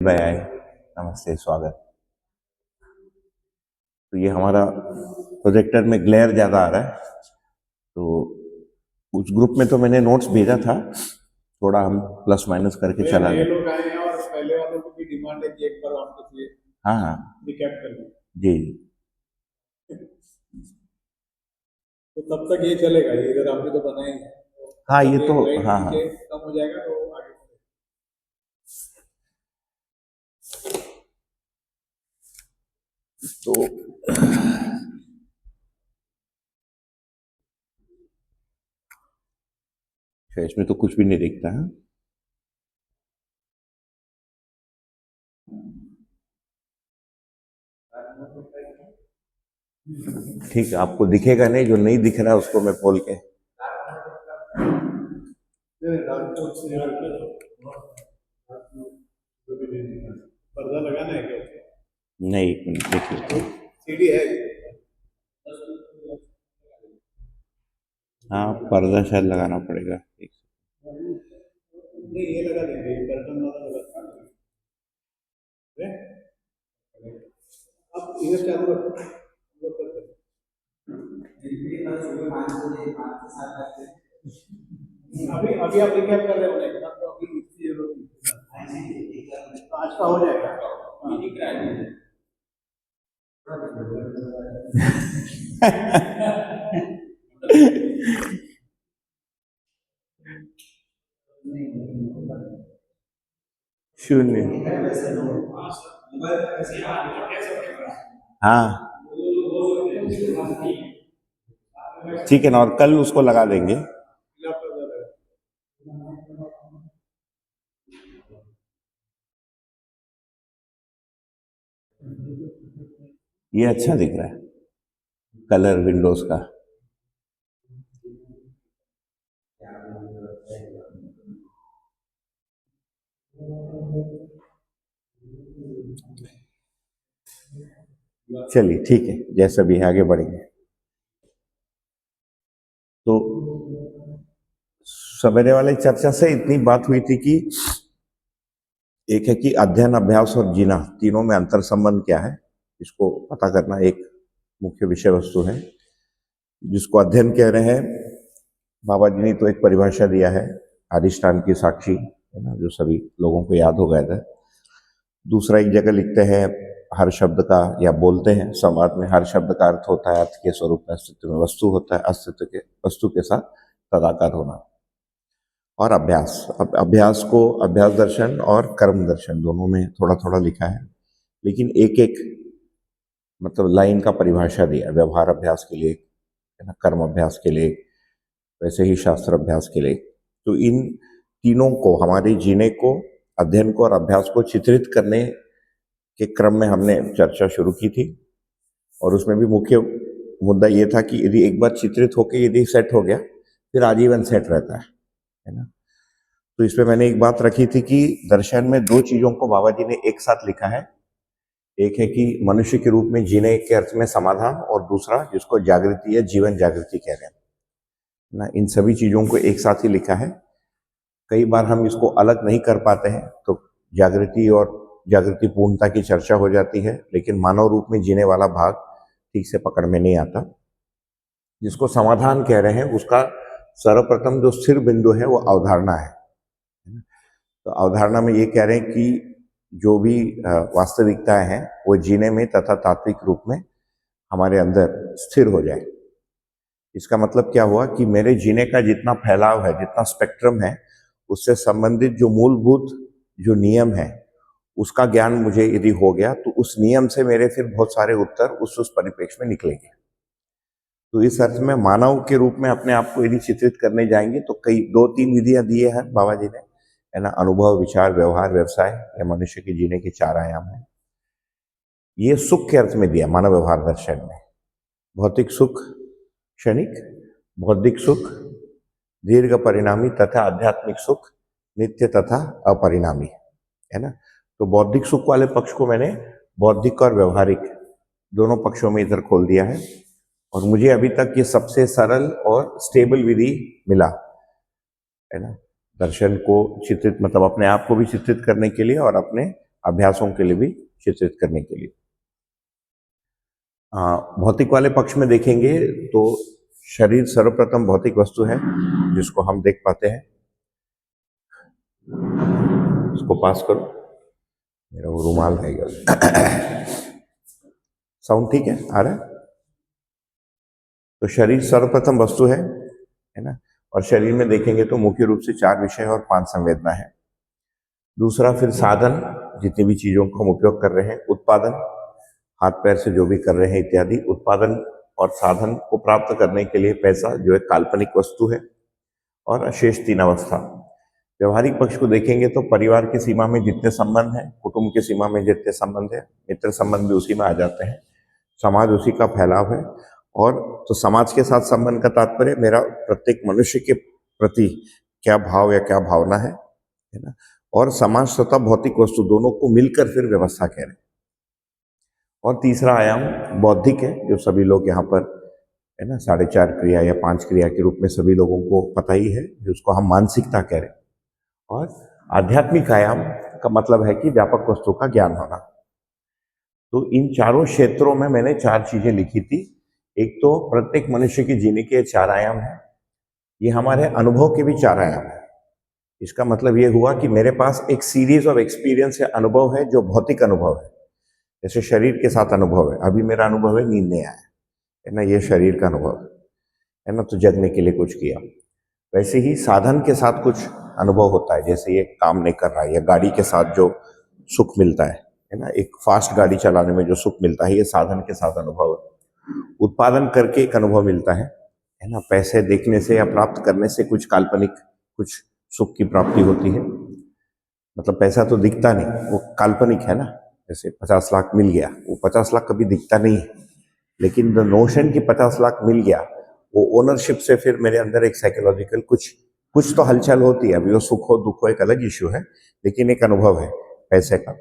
भाई आए। नमस्ते, स्वागत। तो ये हमारा प्रोजेक्टर में ग्लेयर ज़्यादा आ रहा है, तो उस ग्रुप में तो मैंने नोट्स भेजा था, थोड़ा हम प्लस माइनस करके चला नए गए। लोग आए हैं और पहले वालों की भी डिमांड है कि एक बार वापस ये हाँ हाँ रिकैप कर लें, जी। तो तब तक ये चलेगा। ये अगर आपने तो बनाए हैं तब हाँ तक ये ये तो लाइट हाँ हाँ नीचे कम हो जाएगा तो आगे तो अच्छा, इसमें तो कुछ भी नहीं दिखता है। ठीक है, आपको दिखेगा नहीं, जो नहीं दिख रहा है उसको मैं खोल के पर्दा लगाना है क्या? नहीं, एक मिनट देखिए। सीढ़ी है। हाँ, पर्दा शायद लगाना पड़ेगा। नहीं, ये लगा देंगे, ये कर्टन वाला लगा देंगे। अब इधर चालू रखो। अभी अभी आप रिकैप कर रहे हो ना, तो अभी इसकी जरूरत नहीं। आज का हो जाएगा। शून्य। हाँ ठीक है ना, और कल उसको लगा देंगे। ये अच्छा दिख रहा है, कलर विंडोज का। चलिए ठीक है, जैसा भी है आगे बढ़ेंगे। तो सवेरे वाली चर्चा से इतनी बात हुई थी कि एक है कि अध्ययन, अभ्यास और जीना, तीनों में अंतर संबंध क्या है, इसको पता करना एक मुख्य विषय वस्तु है। जिसको अध्ययन कह रहे हैं, बाबा जी ने तो एक परिभाषा दिया है, अधिष्ठान की साक्षी, है ना, जो सभी लोगों को याद हो गया था। दूसरा एक जगह लिखते हैं, हर शब्द का, या बोलते हैं समाज में, हर शब्द का अर्थ होता है अर्थ के स्वरूप में, अस्तित्व में वस्तु होता है, अस्तित्व के वस्तु के साथ तदाकार होना। और अभ्यास, अब अभ्यास को अभ्यास दर्शन और कर्म दर्शन दोनों में थोड़ा थोड़ा लिखा है, लेकिन एक एक मतलब लाइन का परिभाषा दिया। व्यवहार अभ्यास के लिए, है ना, कर्म अभ्यास के लिए, वैसे ही शास्त्र अभ्यास के लिए। तो इन तीनों को, हमारे जीने को, अध्ययन को और अभ्यास को चित्रित करने के क्रम में हमने चर्चा शुरू की थी। और उसमें भी मुख्य मुद्दा ये था कि यदि एक बार चित्रित होके यदि सेट हो गया, फिर आजीवन सेट रहता है ना। तो इसमें मैंने एक बात रखी थी कि दर्शन में दो चीजों को बाबा जी ने एक साथ लिखा है। एक है कि मनुष्य के रूप में जीने के अर्थ में समाधान, और दूसरा जिसको जागृति या जीवन जागृति कह रहे हैं ना, इन सभी चीजों को एक साथ ही लिखा है। कई बार हम इसको अलग नहीं कर पाते हैं, तो जागृति और जागृति पूर्णता की चर्चा हो जाती है, लेकिन मानव रूप में जीने वाला भाग ठीक से पकड़ में नहीं आता। जिसको समाधान कह रहे हैं, उसका सर्वप्रथम जो स्थिर बिंदु है वो अवधारणा है। तो अवधारणा में ये कह रहे हैं कि जो भी वास्तविकताएं हैं वो जीने में तथा तात्विक रूप में हमारे अंदर स्थिर हो जाए। इसका मतलब क्या हुआ कि मेरे जीने का जितना फैलाव है, जितना स्पेक्ट्रम है, उससे संबंधित जो मूलभूत जो नियम है, उसका ज्ञान मुझे यदि हो गया, तो उस नियम से मेरे फिर बहुत सारे उत्तर उस परिप्रेक्ष्य में निकलेंगे। तो इस अर्थ में मानव के रूप में अपने आप को यदि चित्रित करने जाएंगे, तो कई दो तीन विधियां दिए हैं बाबा जी ने, है ना। अनुभव, विचार, व्यवहार, व्यवसाय, या मनुष्य के जीने के चार आयाम हैं। ये सुख के अर्थ में दिया मानव व्यवहार दर्शन में। भौतिक सुख क्षणिक, बौद्धिक सुख दीर्घ परिणामी, तथा आध्यात्मिक सुख नित्य तथा अपरिणामी, है ना। तो बौद्धिक सुख वाले पक्ष को मैंने बौद्धिक और व्यवहारिक दोनों पक्षों में इधर खोल दिया है। और मुझे अभी तक ये सबसे सरल और स्टेबल विधि मिला, है ना, दर्शन को चित्रित, मतलब अपने आप को भी चित्रित करने के लिए और अपने अभ्यासों के लिए भी चित्रित करने के लिए। भौतिक वाले पक्ष में देखेंगे तो शरीर सर्वप्रथम भौतिक वस्तु है जिसको हम देख पाते हैं। इसको पास करो, मेरा वो रुमाल रहेगा। साउंड ठीक है, आ रहा है? तो शरीर सर्वप्रथम वस्तु है ना। और शरीर में देखेंगे तो मुख्य रूप से 4 विषय और 5 संवेदना है। दूसरा फिर साधन, जितनी भी चीजों को हम उपयोग कर रहे हैं, उत्पादन, हाथ पैर से जो भी कर रहे हैं इत्यादि, उत्पादन और साधन को प्राप्त करने के लिए पैसा जो एक काल्पनिक वस्तु है। और अशेष 3 अवस्था। व्यवहारिक पक्ष को देखेंगे तो परिवार की सीमा में जितने संबंध हैं, कुटुंब की सीमा में जितने संबंध है, मित्र संबंध भी उसी में आ जाते हैं, समाज उसी का फैलाव है। और तो समाज के साथ संबंध का तात्पर्य मेरा प्रत्येक मनुष्य के प्रति क्या भाव या क्या भावना है ना। और समाज तथा भौतिक वस्तु दोनों को मिलकर फिर व्यवस्था कह रहे हैं। और तीसरा आयाम बौद्धिक है, जो सभी लोग यहाँ पर है ना 4.5 क्रिया या 5 क्रिया के रूप में सभी लोगों को पता ही है, जिसको हम मानसिकता कह रहे हैं। और आध्यात्मिक आयाम का मतलब है कि व्यापक वस्तु का ज्ञान होना। तो इन चारों क्षेत्रों में मैंने 4 चीजें लिखी थी। एक तो प्रत्येक मनुष्य की जीने के 4 आयाम है। ये हमारे अनुभव के भी 4 आयाम है। इसका मतलब ये हुआ कि मेरे पास एक सीरीज ऑफ एक्सपीरियंस या अनुभव है जो भौतिक अनुभव है। जैसे शरीर के साथ अनुभव है, अभी मेरा अनुभव है नींद नहीं आया है ना, ये शरीर का अनुभव है ना, तो जगने के लिए कुछ किया। वैसे ही साधन के साथ कुछ अनुभव होता है, जैसे ये काम नहीं कर रहा है, या गाड़ी के साथ जो सुख मिलता है ना, एक फास्ट गाड़ी चलाने में जो सुख मिलता है, ये साधन के साथ अनुभव है। उत्पादन करके एक अनुभव मिलता है ना, पैसे देखने से या प्राप्त करने से कुछ काल्पनिक कुछ सुख की प्राप्ति होती है। मतलब पैसा तो दिखता नहीं, वो काल्पनिक है ना। जैसे 50 लाख मिल गया, वो 50 लाख कभी दिखता नहीं है, लेकिन द नोशन की 50 लाख मिल गया, वो ओनरशिप से फिर मेरे अंदर एक साइकोलॉजिकल कुछ तो हलचल होती है। अभी वो सुख हो दुख हो एक अलग इश्यू है, लेकिन एक अनुभव है पैसे का।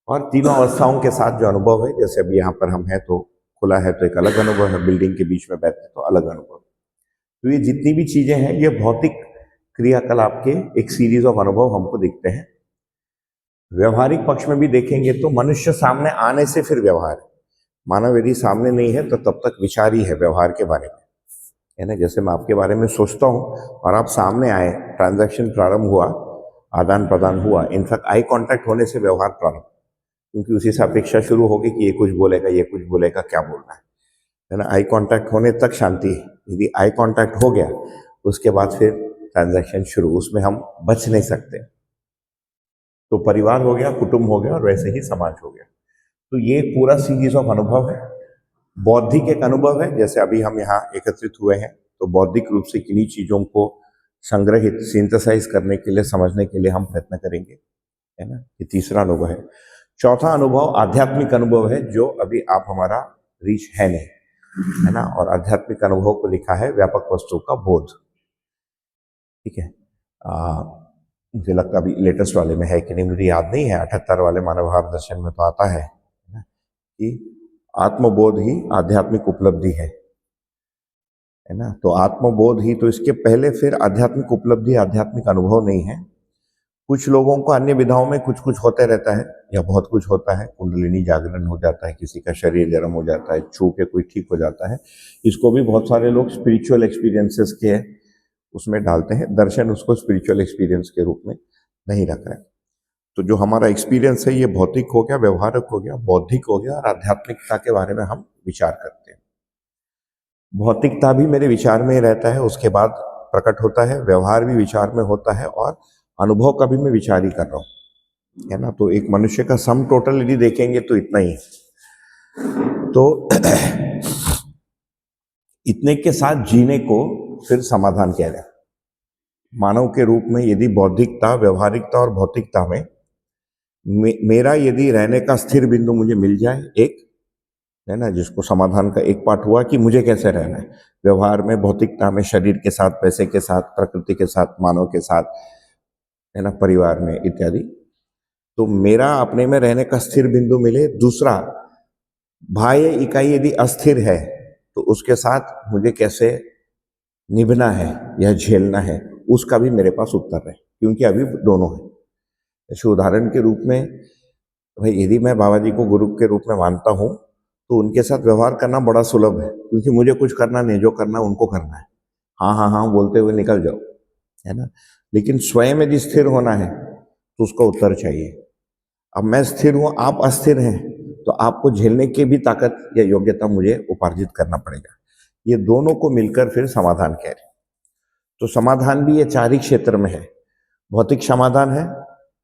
और तीनों अवस्थाओं के साथ जो अनुभव है, जैसे अभी यहाँ पर हम हैं तो खुला है तो एक अलग अनुभव है, बिल्डिंग के बीच में बैठे तो अलग अनुभव। तो ये जितनी भी चीजें हैं, ये भौतिक क्रियाकलाप के एक सीरीज ऑफ अनुभव हमको दिखते हैं। व्यवहारिक पक्ष में भी देखेंगे तो मनुष्य सामने आने से फिर व्यवहार है। मानव यदि सामने नहीं है तो तब तक विचार ही है व्यवहार के बारे में, है ना। जैसे मैं आपके बारे में सोचता हूँ और आप सामने आए, ट्रांजैक्शन प्रारंभ हुआ, आदान प्रदान हुआ, इनफैक्ट आई कांटेक्ट होने से व्यवहार प्रारंभ, क्योंकि उसी से अपेक्षा शुरू होगी कि ये कुछ बोलेगा, ये कुछ बोलेगा, क्या बोलना है ना। आई कांटेक्ट होने तक शांति है, यदि आई कांटेक्ट हो गया उसके बाद फिर ट्रांजैक्शन शुरू, उसमें हम बच नहीं सकते। तो परिवार हो गया, कुटुंब हो गया, और वैसे ही समाज हो गया। तो ये पूरा सीरीज ऑफ अनुभव है। बौद्धिक एक अनुभव है, जैसे अभी हम यहाँ एकत्रित हुए हैं, तो बौद्धिक रूप से किन्हीं चीजों को संग्रहित सिंथेसाइज करने के लिए, समझने के लिए हम प्रयत्न करेंगे, है ना। ये तीसरा अनुभव है। चौथा अनुभव आध्यात्मिक अनुभव है, जो अभी आप हमारा रीच है नहीं, है ना। और आध्यात्मिक अनुभव को लिखा है व्यापक वस्तु का बोध, ठीक है। मुझे लगता अभी लेटेस्ट वाले में है कि नहीं मुझे याद नहीं है, 78 वाले मानवहार दर्शन में तो आता है ना, कि आत्मबोध ही आध्यात्मिक उपलब्धि है ना। तो आत्मबोध ही, तो इसके पहले फिर आध्यात्मिक उपलब्धि, आध्यात्मिक अनुभव नहीं है। कुछ लोगों को अन्य विधाओं में कुछ कुछ होते रहता है, या बहुत कुछ होता है, कुंडलिनी जागरण हो जाता है, किसी का शरीर गर्म हो जाता है, छू के कोई ठीक हो जाता है। इसको भी बहुत सारे लोग स्पिरिचुअल एक्सपीरियंसेस के उसमें डालते हैं। दर्शन उसको स्पिरिचुअल एक्सपीरियंस के रूप में नहीं रख रहे। तो जो हमारा एक्सपीरियंस है ये भौतिक हो गया, व्यवहारिक हो गया, बौद्धिक हो गया, और आध्यात्मिकता के बारे में हम विचार करते हैं। भौतिकता भी मेरे विचार में ही रहता है, उसके बाद प्रकट होता है, व्यवहार भी विचार में होता है, और अनुभव का भी मैं विचार ही कर रहा हूँ, है ना। तो एक मनुष्य का सम टोटल यदि देखेंगे तो इतना ही। तो इतने के साथ जीने को फिर समाधान कह रहे हैं। मानव के रूप में यदि बौद्धिकता, व्यवहारिकता और भौतिकता में मेरा यदि रहने का स्थिर बिंदु मुझे मिल जाए, एक है ना, जिसको समाधान का एक पार्ट हुआ कि मुझे कैसे रहना है व्यवहार में, भौतिकता में, शरीर के साथ, पैसे के साथ, प्रकृति के साथ, मानव के साथ, है ना, परिवार में इत्यादि। तो मेरा अपने में रहने का स्थिर बिंदु मिले। दूसरा, बाह्य इकाई यदि अस्थिर है तो उसके साथ मुझे कैसे निभना है या झेलना है, उसका भी मेरे पास उत्तर है, क्योंकि अभी दोनों है। जैसे उदाहरण के रूप में भाई यदि मैं बाबा जी को गुरु के रूप में मानता हूँ तो उनके साथ व्यवहार करना बड़ा सुलभ है, क्योंकि मुझे कुछ करना नहीं, जो करना है उनको करना है। हाँ हाँ हाँ बोलते हुए निकल जाओ, है ना। लेकिन स्वयं यदि स्थिर होना है तो उसका उत्तर चाहिए। अब मैं स्थिर हूं, आप अस्थिर हैं, तो आपको झेलने की भी ताकत या योग्यता मुझे उपार्जित करना पड़ेगा। ये दोनों को मिलकर फिर समाधान कह रहे हैं। तो समाधान भी ये चार ही क्षेत्र में है। भौतिक समाधान है,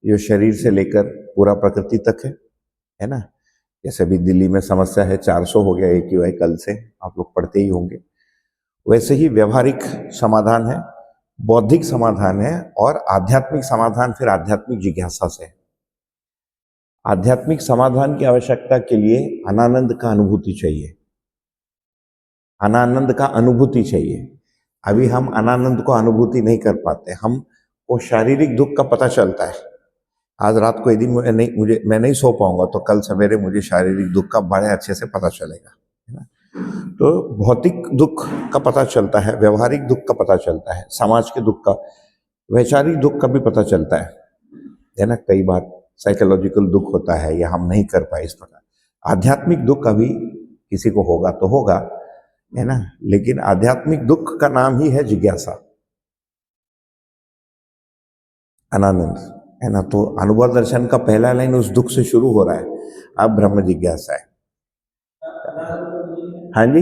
जो शरीर से लेकर पूरा प्रकृति तक है ना। जैसे अभी दिल्ली में समस्या है, 400 हो गया AQI कल से, आप लोग पढ़ते ही होंगे। वैसे ही व्यवहारिक समाधान है, बौद्धिक समाधान है, और आध्यात्मिक समाधान फिर आध्यात्मिक जिज्ञासा से है। आध्यात्मिक समाधान की आवश्यकता के लिए अनानंद का अनुभूति चाहिए, अनानंद का अनुभूति चाहिए। अभी हम अनानंद को अनुभूति नहीं कर पाते, हमको शारीरिक दुख का पता चलता है। आज रात को यदि मैं नहीं सो पाऊंगा तो कल सवेरे मुझे शारीरिक दुख का बड़े अच्छे से पता चलेगा, है ना। तो भौतिक दुख का पता चलता है, व्यवहारिक दुख का पता चलता है, समाज के दुख का, वैचारिक दुख का भी पता चलता है ना। कई बार साइकोलॉजिकल दुख होता है या हम नहीं कर पाए इस प्रकार। आध्यात्मिक दुख अभी किसी को होगा तो होगा, है ना, लेकिन आध्यात्मिक दुख का नाम ही है जिज्ञासा, अनानंद, है ना। तो अनुभव दर्शन का पहला लाइन उस दुख से शुरू हो रहा है, अब ब्रह्म जिज्ञासा है। हाँ जी,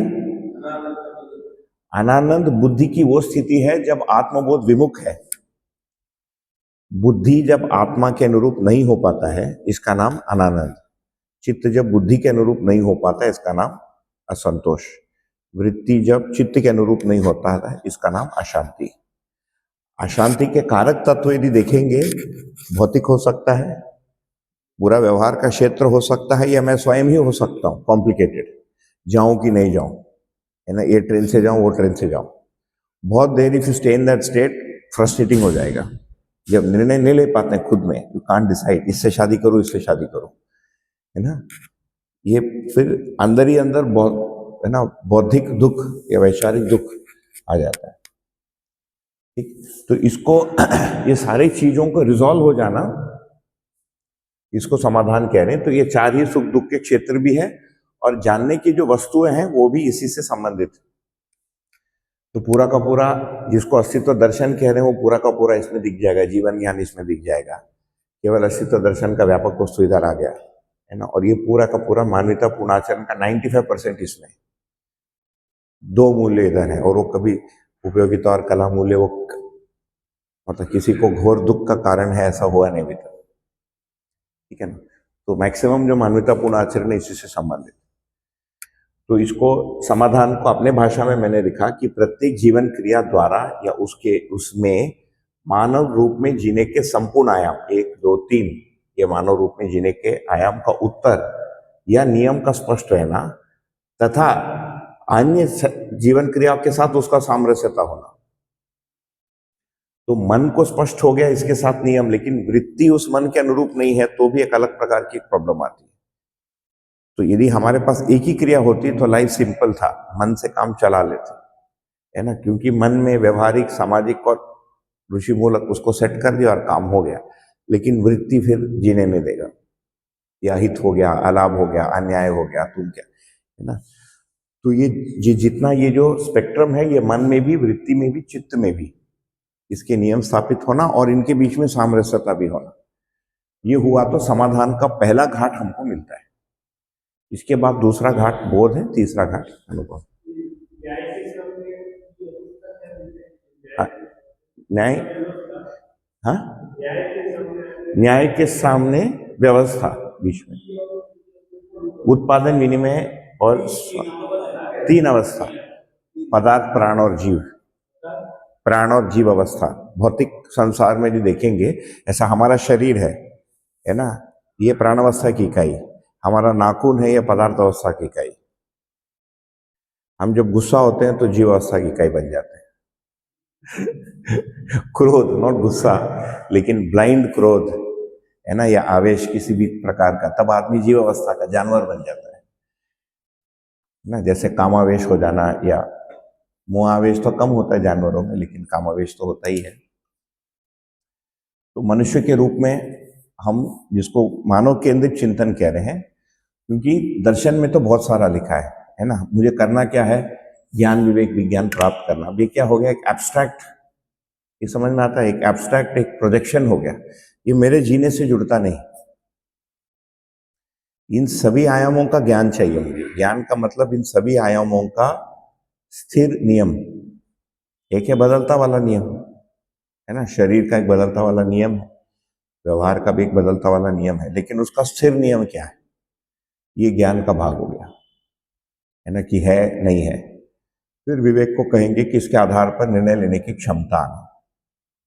अनानंद बुद्धि की वो स्थिति है जब आत्मबोध विमुख है। बुद्धि जब आत्मा के अनुरूप नहीं हो पाता है, इसका नाम अनानंद। चित्त जब बुद्धि के अनुरूप नहीं हो पाता है, इसका नाम असंतोष। वृत्ति जब चित्त के अनुरूप नहीं होता है, इसका नाम अशांति। अशांति के कारक तत्व यदि देखेंगे, भौतिक हो सकता है, बुरा व्यवहार का क्षेत्र हो सकता है, या मैं स्वयं ही हो सकता हूँ कॉम्प्लिकेटेड, जाऊं कि नहीं जाऊं, है ना, ये ट्रेन से जाऊं वो ट्रेन से जाऊं। बहुत there if you stay in that state, frustrating हो जाएगा। जब निर्णय नहीं ले पाते हैं खुद में, यू कांट डिसाइड, इससे शादी करूं इससे शादी करूं, है ना। ये फिर अंदर ही अंदर बहुत, है ना, बौद्धिक दुख या वैचारिक दुख आ जाता है। ठीक, तो इसको ये सारी चीजों को रिजॉल्व हो जाना, इसको समाधान कह रहे हैं। तो ये चार ही सुख दुख के क्षेत्र भी है, और जानने की जो वस्तुएं हैं वो भी इसी से संबंधित। तो पूरा का पूरा, जिसको अस्तित्व दर्शन कह रहे हैं, वो पूरा का पूरा इसमें दिख जाएगा, जीवन ज्ञान इसमें दिख जाएगा। केवल अस्तित्व दर्शन का व्यापक वस्तु इधर आ गया, है ना। और ये पूरा का पूरा मानवता पूर्ण आचरण का 95% इसमें, दो मूल्य इधर है, और वो कभी उपयोगिता और कला मूल्य, वो मतलब किसी को घोर दुख का कारण है ऐसा हुआ नहीं अभी तक, ठीक है ना। तो मैक्सिमम जो मानवतापूर्ण आचरण है इसी से संबंधित। तो इसको समाधान को अपने भाषा में मैंने लिखा कि प्रत्येक जीवन क्रिया द्वारा या उसमें मानव रूप में जीने के संपूर्ण आयाम, 1 2 3, ये मानव रूप में जीने के आयाम का उत्तर या नियम का स्पष्ट रहना, तथा अन्य जीवन क्रियाओं के साथ उसका सामरस्यता होना। तो मन को स्पष्ट हो गया इसके साथ नियम, लेकिन वृत्ति उस मन के अनुरूप नहीं है, तो भी एक अलग प्रकार की प्रॉब्लम आती है। तो यदि हमारे पास एक ही क्रिया होती तो लाइफ सिंपल था, मन से काम चला लेते, है ना, क्योंकि मन में व्यवहारिक, सामाजिक और ऋषि मूलक उसको सेट कर दिया और काम हो गया। लेकिन वृत्ति फिर जीने नहीं देगा, या हित हो गया, अलाभ हो गया, अन्याय हो गया, तुम क्या, है ना। तो ये जितना ये जो स्पेक्ट्रम है, ये मन में भी, वृत्ति में भी, चित्त में भी, इसके नियम स्थापित होना और इनके बीच में सामरस्यता भी होना, ये हुआ तो समाधान का पहला घाट हमको मिलता है। इसके बाद दूसरा घाट बोध है, तीसरा घाट अनुभव। न्याय, हाँ, न्याय के सामने व्यवस्था, बीच में उत्पादन, विनिमय और 3 अवस्था, पदार्थ, प्राण और जीव। प्राण और जीव अवस्था भौतिक संसार में जो देखेंगे, ऐसा हमारा शरीर है ना, ये प्राण अवस्था की इकाई, हमारा नाखून है, ये पदार्थ अवस्था की इकाई। हम जब गुस्सा होते हैं तो जीव अवस्था की इकाई बन जाते हैं। क्रोध, नॉट गुस्सा, लेकिन ब्लाइंड क्रोध, है ना, या आवेश किसी भी प्रकार का, तब आदमी जीव अवस्था का जानवर बन जाता है ना। जैसे कामावेश हो जाना, या मोहावेश तो कम होता है जानवरों में, लेकिन कामावेश तो होता ही है। तो मनुष्य के रूप में हम जिसको मानव केंद्रित चिंतन कह रहे हैं, क्योंकि दर्शन में तो बहुत सारा लिखा है ना। मुझे करना क्या है, ज्ञान विवेक विज्ञान प्राप्त करना। अब ये क्या हो गया, एक एब्स्ट्रैक्ट, ये समझ में आता है, एक एब्स्ट्रैक्ट, एक प्रोजेक्शन हो गया। ये मेरे जीने से जुड़ता नहीं। इन सभी आयामों का ज्ञान चाहिए मुझे। ज्ञान का मतलब इन सभी आयामों का स्थिर नियम। एक है बदलता वाला नियम, है ना, शरीर का एक बदलता वाला नियम है, व्यवहार का भी एक बदलता वाला नियम है, लेकिन उसका स्थिर नियम क्या है, ये ज्ञान का भाग हो गया, है ना, कि है नहीं है। फिर विवेक को कहेंगे कि इसके आधार पर निर्णय लेने की क्षमता आना,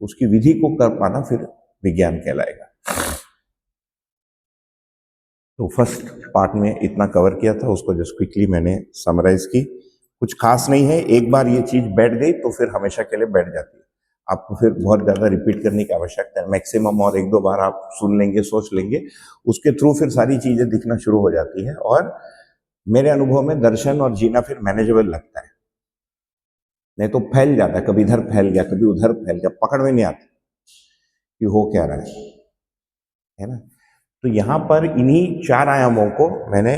उसकी विधि को कर पाना फिर विज्ञान कहलाएगा। तो फर्स्ट पार्ट में इतना कवर किया था, उसको जस्ट क्विकली मैंने समराइज की। कुछ खास नहीं है, एक बार ये चीज बैठ गई तो फिर हमेशा के लिए बैठ जाती है। आपको फिर बहुत ज्यादा रिपीट करने की आवश्यकता है, मैक्सिमम और एक दो बार आप सुन लेंगे, सोच लेंगे, उसके थ्रू फिर सारी चीजें दिखना शुरू हो जाती है। और मेरे अनुभव में दर्शन और जीना फिर मैनेजेबल लगता है, नहीं तो फैल जाता है, कभी इधर फैल गया, कभी उधर फैल गया, पकड़ में नहीं आता कि हो क्या रहा है ना। तो यहां पर इन्हीं 4 आयामों को मैंने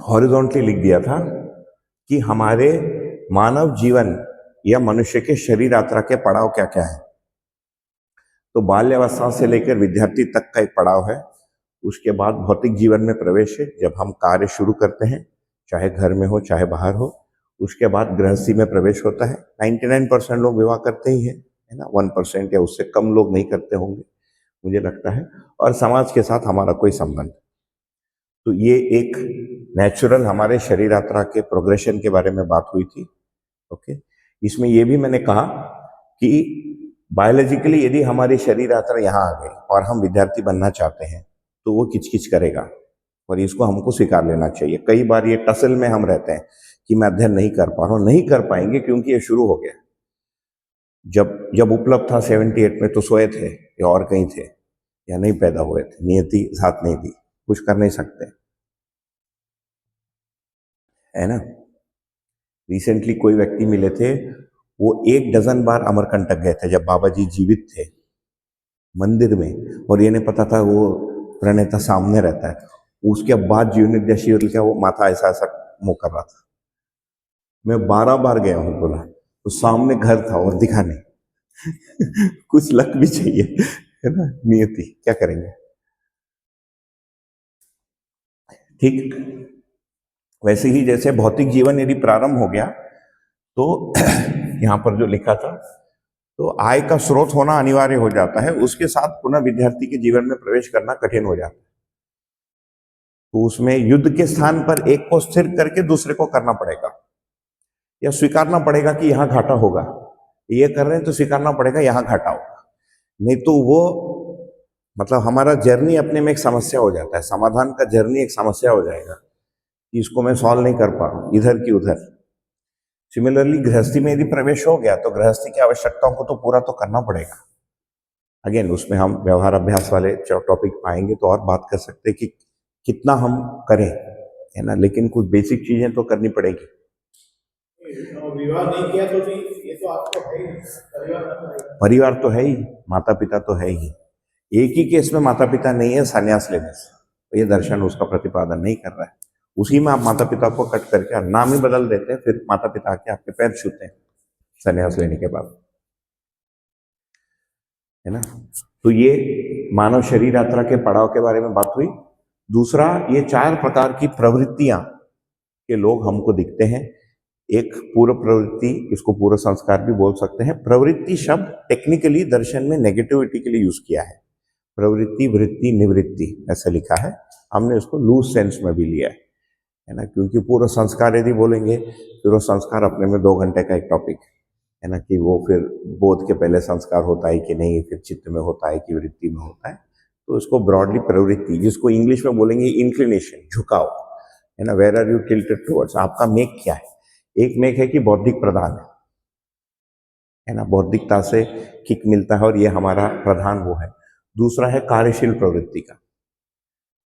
हॉरिजॉन्टली लिख दिया था कि हमारे मानव जीवन या मनुष्य के शरीर यात्रा के पड़ाव क्या क्या है। तो बाल्यावस्था से लेकर विद्यार्थी तक का एक पड़ाव है, उसके बाद भौतिक जीवन में प्रवेश है, जब हम कार्य शुरू करते हैं, चाहे घर में हो चाहे बाहर हो। उसके बाद गृहस्थी में प्रवेश होता है। 99% लोग विवाह करते ही है ना, 1% या उससे कम लोग नहीं करते होंगे मुझे लगता है। और समाज के साथ हमारा कोई संबंध। तो ये एक नेचुरल हमारे शरीर यात्रा के प्रोग्रेशन के बारे में बात हुई थी। ओके, इसमें ये भी मैंने कहा कि बायोलॉजिकली यदि हमारी शरीर यात्रा यहाँ आ गई और हम विद्यार्थी बनना चाहते हैं तो वो किचकिच करेगा, और इसको हमको स्वीकार लेना चाहिए। कई बार ये टसल में हम रहते हैं कि मैं अध्ययन नहीं कर पा रहा हूँ, नहीं कर पाएंगे क्योंकि ये शुरू हो गया। जब जब उपलब्ध था 78 में तो सोए थे या और कहीं थे, या नहीं पैदा हुए थे, नियति साथ नहीं दी, कुछ कर नहीं सकते, है ना। रिसेंटली कोई व्यक्ति मिले थे, वो 1 डजन बार अमरकंटक गए थे जब बाबा जी जीवित थे मंदिर में, और ये नहीं पता था वो प्रणेता सामने रहता है। उसके बाद जीवनोदय क्या वो माथा ऐसा ऐसा मुंह कर रहा था। मैं 12 बार गया हूं, बोला तो सामने घर था और दिखा नहीं। कुछ लक भी चाहिए, है ना, नियति, क्या करेंगे। ठीक वैसे ही जैसे भौतिक जीवन यदि प्रारंभ हो गया तो यहां पर जो लिखा था, तो आय का स्रोत होना अनिवार्य हो जाता है, उसके साथ पुनः विद्यार्थी के जीवन में प्रवेश करना कठिन हो जाता है। तो उसमें युद्ध के स्थान पर एक को स्थिर करके दूसरे को करना पड़ेगा, या स्वीकारना पड़ेगा कि यहां घाटा होगा। ये कर रहे हैं तो स्वीकारना पड़ेगा यहां घाटा होगा, नहीं तो वो मतलब हमारा जर्नी अपने में एक समस्या हो जाता है, समाधान का जर्नी एक समस्या हो जाएगा कि इसको मैं सॉल्व नहीं कर पा रहा हूं, इधर की उधर। सिमिलरली गृहस्थी में यदि प्रवेश हो गया तो गृहस्थी की आवश्यकताओं को तो पूरा तो करना पड़ेगा। अगेन उसमें हम व्यवहार अभ्यास वाले टॉपिक पाएंगे तो और बात कर सकते हैं कि कितना हम करें, है ना, लेकिन कुछ बेसिक चीजें तो करनी पड़ेगी। विवाह नहीं किया तो भी ये तो आपको है ही, परिवार तो है ही, माता पिता तो है ही। एक ही केस में माता पिता नहीं है संन्यास लेने से, तो ये दर्शन उसका प्रतिपादन नहीं कर रहा है। उसी में आप माता पिता को कट करके नाम ही बदल देते हैं, फिर माता पिता आके आपके पैर छूते हैं संन्यास लेने के बाद, है ना। तो ये मानव शरीर यात्रा के पड़ाव के बारे में बात हुई। दूसरा, ये 4 प्रकार की प्रवृत्तियां के लोग हमको दिखते हैं। एक पूर्व प्रवृत्ति, इसको पूर्व संस्कार भी बोल सकते हैं। प्रवृत्ति शब्द टेक्निकली दर्शन में नेगेटिविटी के लिए यूज किया है, प्रवृत्ति वृत्ति निवृत्ति ऐसा लिखा है, हमने उसको लूज सेंस में भी लिया है ना, क्योंकि पूर्व संस्कार यदि बोलेंगे, पूर्व संस्कार अपने में 2 घंटे का एक टॉपिक है ना, कि वो फिर बोध के पहले संस्कार होता है कि नहीं, फिर चित्त में होता है कि वृत्ति में होता है। तो इसको ब्रॉडली प्रवृत्ति, जिसको इंग्लिश में बोलेंगे इंक्लिनेशन, झुकाव, है ना, where are you tilted towards, आपका मेक क्या है। एक मेक है कि बौद्धिक प्रधान है ना, बौद्धिकता से किक मिलता है और ये हमारा प्रधान वो है। दूसरा है कार्यशील प्रवृत्ति का,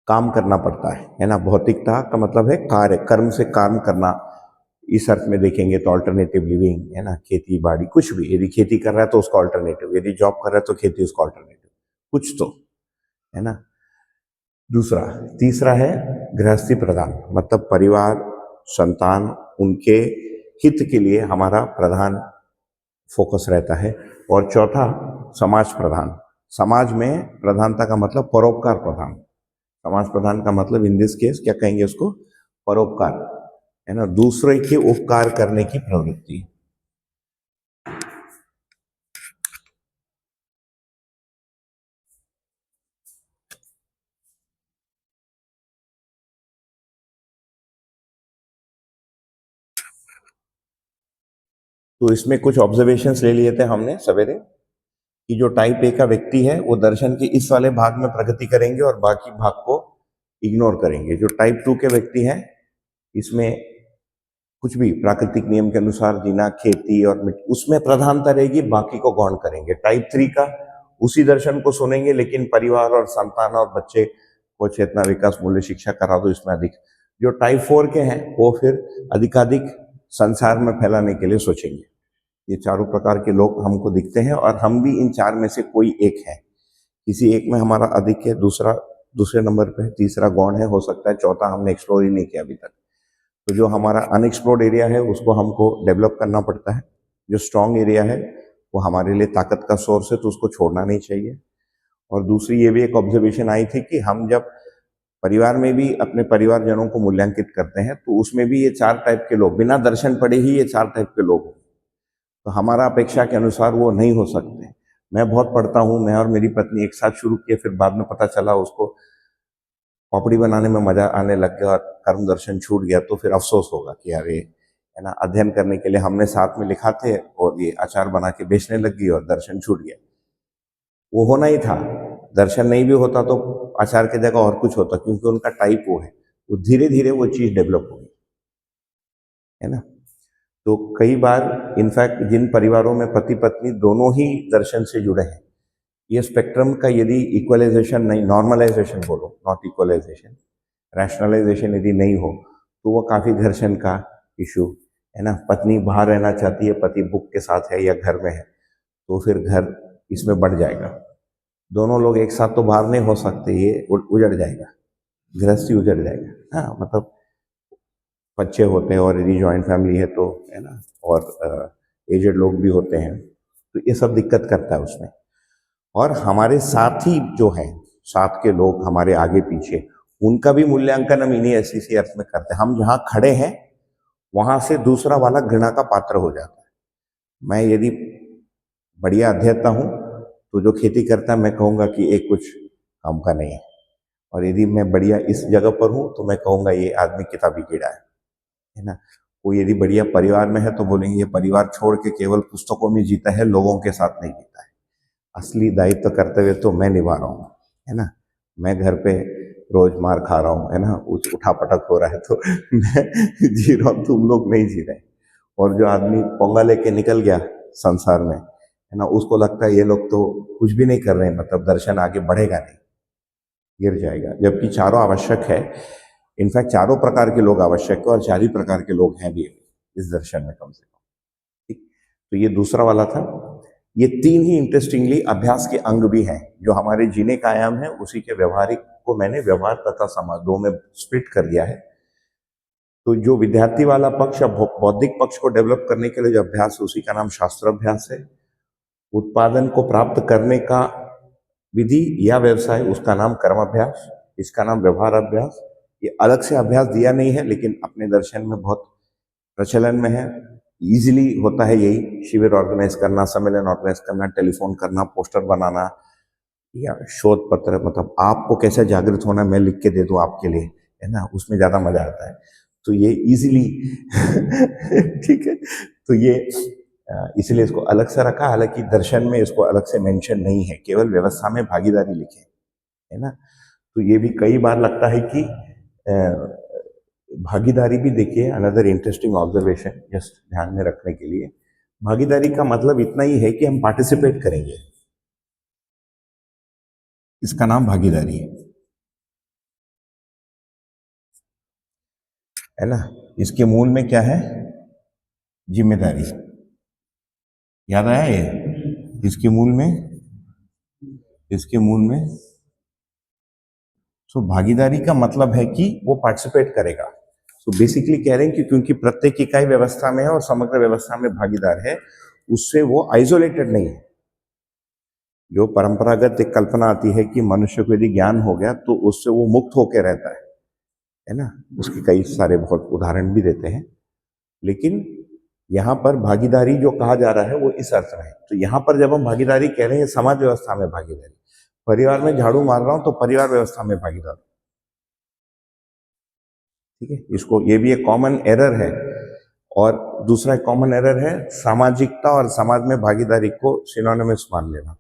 काम करना पड़ता है ना। भौतिकता का मतलब है कार्य, कर्म से काम करना। इस अर्थ में देखेंगे तो अल्टरनेटिव लिविंग, है ना, खेती बाड़ी कुछ भी, यदि खेती कर रहा है तो उसका अल्टरनेटिव, यदि जॉब कर रहा है तो खेती उसका अल्टरनेटिव, कुछ तो, है ना। दूसरा, तीसरा है गृहस्थी प्रधान, मतलब परिवार, संतान, उनके हित के लिए हमारा प्रधान फोकस रहता है। और चौथा, समाज प्रधान। समाज में प्रधानता का मतलब परोपकार प्रधान। समाज प्रधान का मतलब इन दिस केस क्या कहेंगे उसको, परोपकार, है ना, दूसरे के उपकार करने की प्रवृत्ति। तो इसमें कुछ ऑब्जर्वेशंस ले लिए थे हमने सवेरे कि जो टाइप ए का व्यक्ति है वो दर्शन के इस वाले भाग में प्रगति करेंगे और बाकी भाग को इग्नोर करेंगे। जो टाइप 2 के व्यक्ति हैं इसमें कुछ भी प्राकृतिक नियम के अनुसार जीना, खेती और उसमें प्रधानता रहेगी, बाकी को गौण करेंगे। टाइप 3 का उसी दर्शन को सुनेंगे लेकिन परिवार और संतान और बच्चे को चेतना, विकास, मूल्य, शिक्षा करा दो, इसमें अधिक। जो टाइप 4 के हैं वो फिर अधिकाधिक संसार में फैलाने के लिए सोचेंगे। ये चारों प्रकार के लोग हमको दिखते हैं और हम भी इन चार में से कोई एक है। किसी एक में हमारा अधिक है, दूसरा दूसरे नंबर पे है, तीसरा गौण है, हो सकता है चौथा हमने एक्सप्लोर ही नहीं किया अभी तक। तो जो हमारा अनएक्सप्लोर्ड एरिया है उसको हमको डेवलप करना पड़ता है। जो स्ट्रांग एरिया है वो हमारे लिए ताकत का सोर्स है, तो उसको छोड़ना नहीं चाहिए। और दूसरी ये भी एक ऑब्जर्वेशन आई थी कि हम जब परिवार में भी अपने परिवारजनों को मूल्यांकित करते हैं तो उसमें भी ये चार टाइप के लोग, बिना दर्शन पढ़े ही ये चार टाइप के लोग, तो हमारा अपेक्षा के अनुसार वो नहीं हो सकते। मैं बहुत पढ़ता हूँ, मैं और मेरी पत्नी एक साथ शुरू किए, फिर बाद में पता चला उसको पापड़ी बनाने में मजा आने लग गया और कर्म दर्शन छूट गया, तो फिर अफसोस होगा कि यार ये, है ना, अध्ययन करने के लिए हमने साथ में लिखा थे और ये अचार बना के बेचने लग गई और दर्शन छूट गया। वो होना ही था, दर्शन नहीं भी होता तो अचार की जगह और कुछ होता, क्योंकि उनका टाइप वो है, वो धीरे धीरे वो चीज डेवलप होगी, है ना। तो कई बार इनफैक्ट जिन परिवारों में पति पत्नी दोनों ही दर्शन से जुड़े हैं, ये स्पेक्ट्रम का यदि इक्वलाइजेशन नहीं, नॉर्मलाइजेशन बोलो, नॉट इक्वलाइजेशन, रैशनलाइजेशन यदि नहीं हो तो वो काफी घर्षण का इशू, है ना। पत्नी बाहर रहना चाहती है, पति बुक के साथ है या घर में है, तो फिर घर इसमें बढ़ जाएगा। दोनों लोग एक साथ तो बाहर नहीं हो सकते, ये उजड़ जाएगा, गृहस्थी उजड़ जाएगा। हाँ, मतलब बच्चे होते हैं और यदि जॉइंट फैमिली है तो, है ना, और एजेड लोग भी होते हैं, तो ये सब दिक्कत करता है उसमें। और हमारे साथी जो हैं, साथ के लोग हमारे आगे पीछे, उनका भी मूल्यांकन हम इन्हीं ऐसी अर्थ में करते हैं। हम जहाँ खड़े हैं वहां से दूसरा वाला घृणा का पात्र हो जाता है। मैं यदि बढ़िया अध्येता हूँ तो जो खेती करता है मैं कहूँगा कि ये कुछ काम का नहीं है, और यदि मैं बढ़िया इस जगह पर हूँ तो मैं कहूँगा ये आदमी किताबी कीड़ा है ना। कोई यदि बढ़िया परिवार में है तो बोलेंगे ये परिवार छोड़ के केवल पुस्तकों में जीता है, लोगों के साथ नहीं जीता है। असली दायित्व कर्तव्य तो मैं निभा रहा हूँ, है ना। मैं घर पे रोज मार खा रहा हूँ, है ना, उठा पटक हो रहा है, तो मैं जी रहा हूँ, तुम लोग नहीं जी रहे। और जो आदमी पोंगा लेके निकल गया संसार में, है ना, उसको लगता है ये लोग तो कुछ भी नहीं कर रहे हैं, मतलब दर्शन आगे बढ़ेगा नहीं, गिर जाएगा। जबकि चारों आवश्यक है, इनफैक्ट चारों प्रकार के लोग आवश्यक है, और चार ही प्रकार के लोग हैं भी इस दर्शन में कम से कम। ठीक, तो ये दूसरा वाला था। ये तीन ही इंटरेस्टिंगली अभ्यास के अंग भी हैं, जो हमारे जीने का आयाम है, उसी के व्यवहारिक को मैंने व्यवहार तथा समाज दो में स्प्लिट कर दिया है। तो जो विद्यार्थी वाला पक्ष, अब बौद्धिक पक्ष को डेवलप करने के लिए जो अभ्यास है उसी का नाम शास्त्र अभ्यास है। उत्पादन को प्राप्त करने का विधि या व्यवसाय, उसका नाम कर्म अभ्यास, इसका नाम व्यवहार अभ्यास। ये अलग से अभ्यास दिया नहीं है लेकिन अपने दर्शन में बहुत प्रचलन में है, इजीली होता है यही। शिविर ऑर्गेनाइज करना, सम्मेलन ऑर्गेनाइज करना, टेलीफोन करना, पोस्टर बनाना, या शोध पत्र, मतलब आपको कैसे जागृत होना मैं लिख के दे दूं आपके लिए, है ना, उसमें ज्यादा मजा आता है। तो ये इजीली ठीक है, तो ये इसलिए इसको अलग से रखा, हालांकि दर्शन में इसको अलग से मेंशन नहीं है, केवल व्यवस्था में भागीदारी लिखे, है ना। तो ये भी कई बार लगता है कि भागीदारी भी, देखिए अनदर इंटरेस्टिंग ऑब्जर्वेशन जस्ट ध्यान में रखने के लिए, भागीदारी का मतलब इतना ही है कि हम पार्टिसिपेट करेंगे, इसका नाम भागीदारी है ना। इसके मूल में क्या है, जिम्मेदारी। याद आया ये, इसके मूल में इसके मूल में भागीदारी का मतलब है कि वो पार्टिसिपेट करेगा। बेसिकली कह रहे हैं कि क्योंकि प्रत्येक इकाई व्यवस्था में है और समग्र व्यवस्था में भागीदार है, उससे वो आइसोलेटेड नहीं है। जो परंपरागत एक कल्पना आती है कि मनुष्य को यदि ज्ञान हो गया तो उससे वो मुक्त होकर रहता है ना। उसके कई सारे बहुत उदाहरण भी देते हैं। लेकिन यहाँ पर भागीदारी जो कहा जा रहा है वो इस अर्थ में है। तो यहाँ पर जब हम भागीदारी कह रहे हैं, समाज व्यवस्था में भागीदारी, परिवार में झाड़ू मार रहा हूं तो परिवार व्यवस्था में भागीदार, ठीक है। इसको, ये भी एक कॉमन एरर है। और दूसरा कॉमन एरर है सामाजिकता और समाज में भागीदारी को सिनोनिमस मान लेना।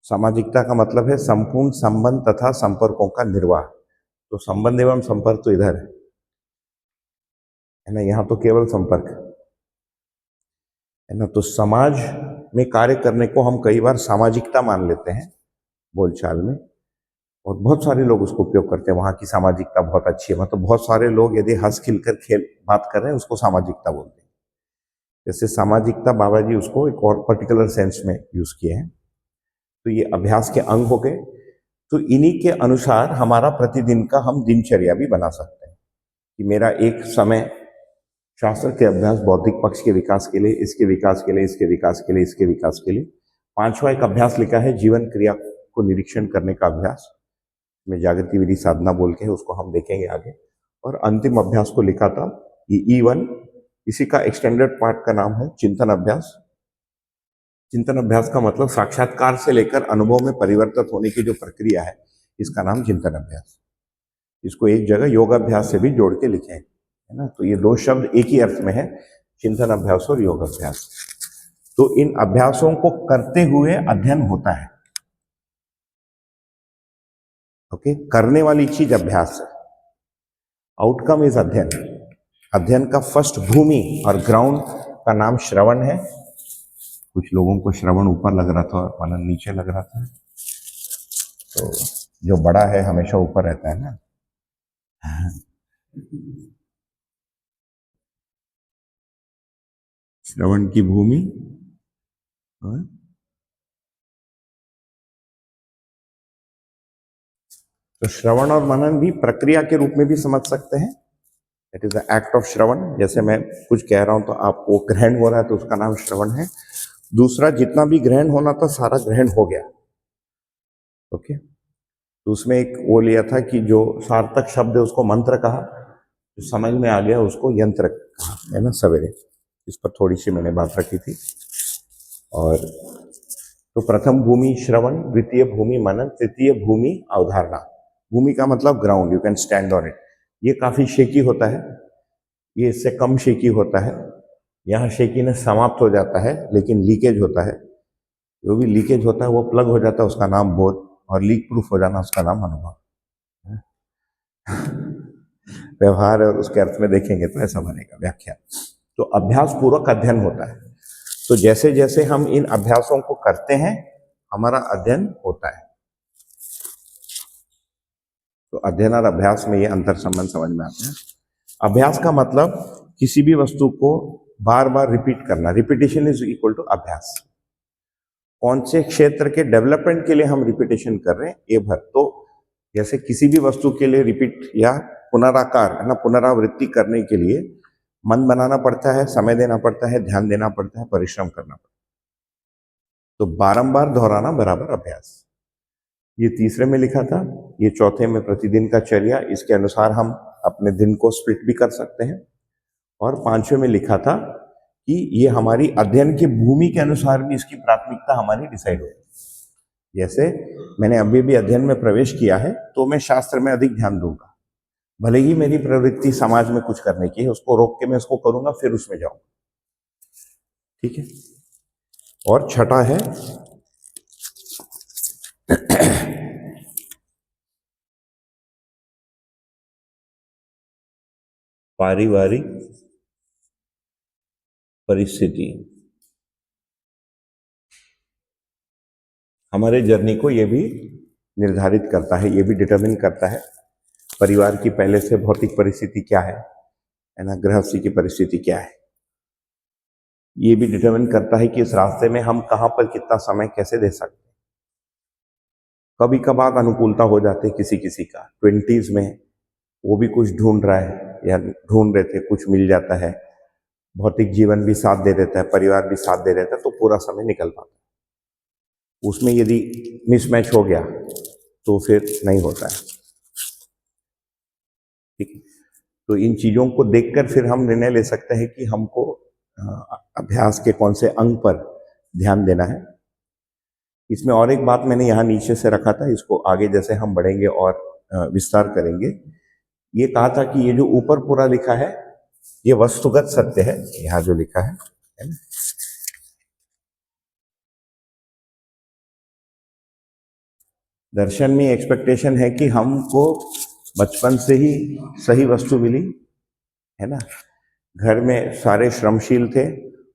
सामाजिकता का मतलब है संपूर्ण संबंध तथा संपर्कों का निर्वाह। तो संबंध एवं संपर्क तो इधर है ना, यहाँ तो केवल संपर्क है ना। तो समाज में कार्य करने को हम कई बार सामाजिकता मान लेते हैं बोलचाल में, और बहुत सारे लोग उसको उपयोग करते हैं। वहाँ की सामाजिकता बहुत अच्छी है, मतलब बहुत सारे लोग यदि हंस खिलकर खेल बात कर रहे हैं उसको सामाजिकता बोलते हैं। जैसे सामाजिकता बाबा जी उसको एक और पर्टिकुलर सेंस में यूज किए हैं। तो ये अभ्यास के अंग हो गए। तो इन्हीं के अनुसार हमारा प्रतिदिन का हम दिनचर्या भी बना सकते हैं कि मेरा एक समय शास्त्र के अभ्यास बौद्धिक पक्ष के विकास के लिए, इसके विकास के लिए, इसके विकास के लिए, इसके विकास के लिए। पांचवा एक अभ्यास लिखा है जीवन क्रिया को निरीक्षण करने का अभ्यास, में जागृति विधि साधना बोल के है, उसको हम देखेंगे आगे। और अंतिम अभ्यास को लिखा था ये E1, इसी का एक्सटेंडेड पार्ट का नाम है चिंतन अभ्यास। चिंतन अभ्यास का मतलब साक्षात्कार से लेकर अनुभव में परिवर्तित होने की जो प्रक्रिया है, इसका नाम चिंतन अभ्यास। इसको एक जगह योगाभ्यास से भी जोड़ के लिखे है ना। तो ये दो शब्द एक ही अर्थ में है, चिंतन अभ्यास और योगाभ्यास। तो इन अभ्यासों को करते हुए अध्ययन होता है। ओके, करने वाली चीज अभ्यास है, आउटकम इज अध्ययन। अध्ययन का फर्स्ट भूमि और ग्राउंड का नाम श्रवण है। कुछ लोगों को श्रवण ऊपर लग रहा था और मनन नीचे लग रहा था। तो जो बड़ा है हमेशा ऊपर रहता है ना। श्रवण की भूमि तो श्रवण और मनन भी प्रक्रिया के रूप में भी समझ सकते हैं। It is the act of श्रवण। जैसे मैं कुछ कह रहा हूं तो आपको ग्रहण हो रहा है तो उसका नाम श्रवण है। दूसरा, जितना भी ग्रहण होना था सारा ग्रहण हो गया। ओके, तो उसमें एक वो लिया था कि जो सार्थक शब्द है उसको मंत्र कहा, जो समझ में आ गया उसको यंत्र कहा, है ना। सवेरे इस पर थोड़ी सी मैंने बात रखी थी। और तो प्रथम भूमि श्रवण, द्वितीय भूमि मनन, तृतीय भूमि अवधारणा। भूमि का मतलब ground, you can stand on it. ये काफी शेकी होता है, ये इससे कम शेकी होता है। यहाँ शेकीनेस समाप्त हो जाता है लेकिन लीकेज होता है। जो भी लीकेज होता है वो प्लग हो जाता है, उसका नाम बोध, और लीक प्रूफ हो जाना उसका नाम अनुभव। व्यवहार और उसके अर्थ में देखेंगे तो ऐसा बनेगा व्याख्या। तो अभ्यास पूर्वक अध्ययन होता है। तो जैसे जैसे हम इन अभ्यासों को करते हैं हमारा अध्ययन होता है। तो अध्ययन और अभ्यास में ये अंतर संबंध समझ में आता है। अभ्यास का मतलब किसी भी वस्तु को बार बार रिपीट करना। रिपीटेशन इज इक्वल टू अभ्यास। कौन से क्षेत्र के डेवलपमेंट के लिए हम रिपीटेशन कर रहे हैं ये भर। तो जैसे किसी भी वस्तु के लिए रिपीट या पुनराकार है ना, पुनरावृत्ति करने के लिए मन बनाना पड़ता है, समय देना पड़ता है, ध्यान देना पड़ता है, परिश्रम करना पड़ता है। तो बारंबार दोहराना बराबर अभ्यास। ये तीसरे में लिखा था, ये चौथे में प्रतिदिन का चर्या। इसके अनुसार हम अपने दिन को स्प्लिट भी कर सकते हैं। और पांचवें में लिखा था कि ये हमारी अध्ययन की भूमि के अनुसार भी इसकी प्राथमिकता हमारी डिसाइड होगी। जैसे मैंने अभी भी अध्ययन में प्रवेश किया है तो मैं शास्त्र में अधिक ध्यान दूंगा, भले ही मेरी प्रवृत्ति समाज में कुछ करने की है, उसको रोक के मैं उसको करूंगा, फिर उसमें जाऊंगा। ठीक है। और छठा है पारिवारिक परिस्थिति। हमारे जर्नी को ये भी निर्धारित करता है, ये भी डिटरमिन करता है परिवार की पहले से भौतिक परिस्थिति क्या है ना, गृहस्थी की परिस्थिति क्या है। ये भी डिटरमिन करता है कि इस रास्ते में हम कहां पर कितना समय कैसे दे सकते हैं। कभी कभार अनुकूलता हो जाती है किसी किसी का, 20s में वो भी कुछ ढूंढ रहा है या ढूंढ रहे थे, कुछ मिल जाता है, भौतिक जीवन भी साथ दे देता है, परिवार भी साथ दे देता है, तो पूरा समय निकल पाता है। उसमें यदि मिसमैच हो गया तो फिर नहीं होता है। ठीक है, तो इन चीजों को देखकर फिर हम निर्णय ले सकते हैं कि हमको अभ्यास के कौन से अंग पर ध्यान देना है। इसमें और एक बात मैंने यहाँ नीचे से रखा था, इसको आगे जैसे हम बढ़ेंगे और विस्तार करेंगे। ये कहा था कि ये जो ऊपर पूरा लिखा है ये वस्तुगत सत्य है, यहाँ जो लिखा है ना। दर्शन में एक्सपेक्टेशन है कि हमको बचपन से ही सही वस्तु मिली है ना, घर में सारे श्रमशील थे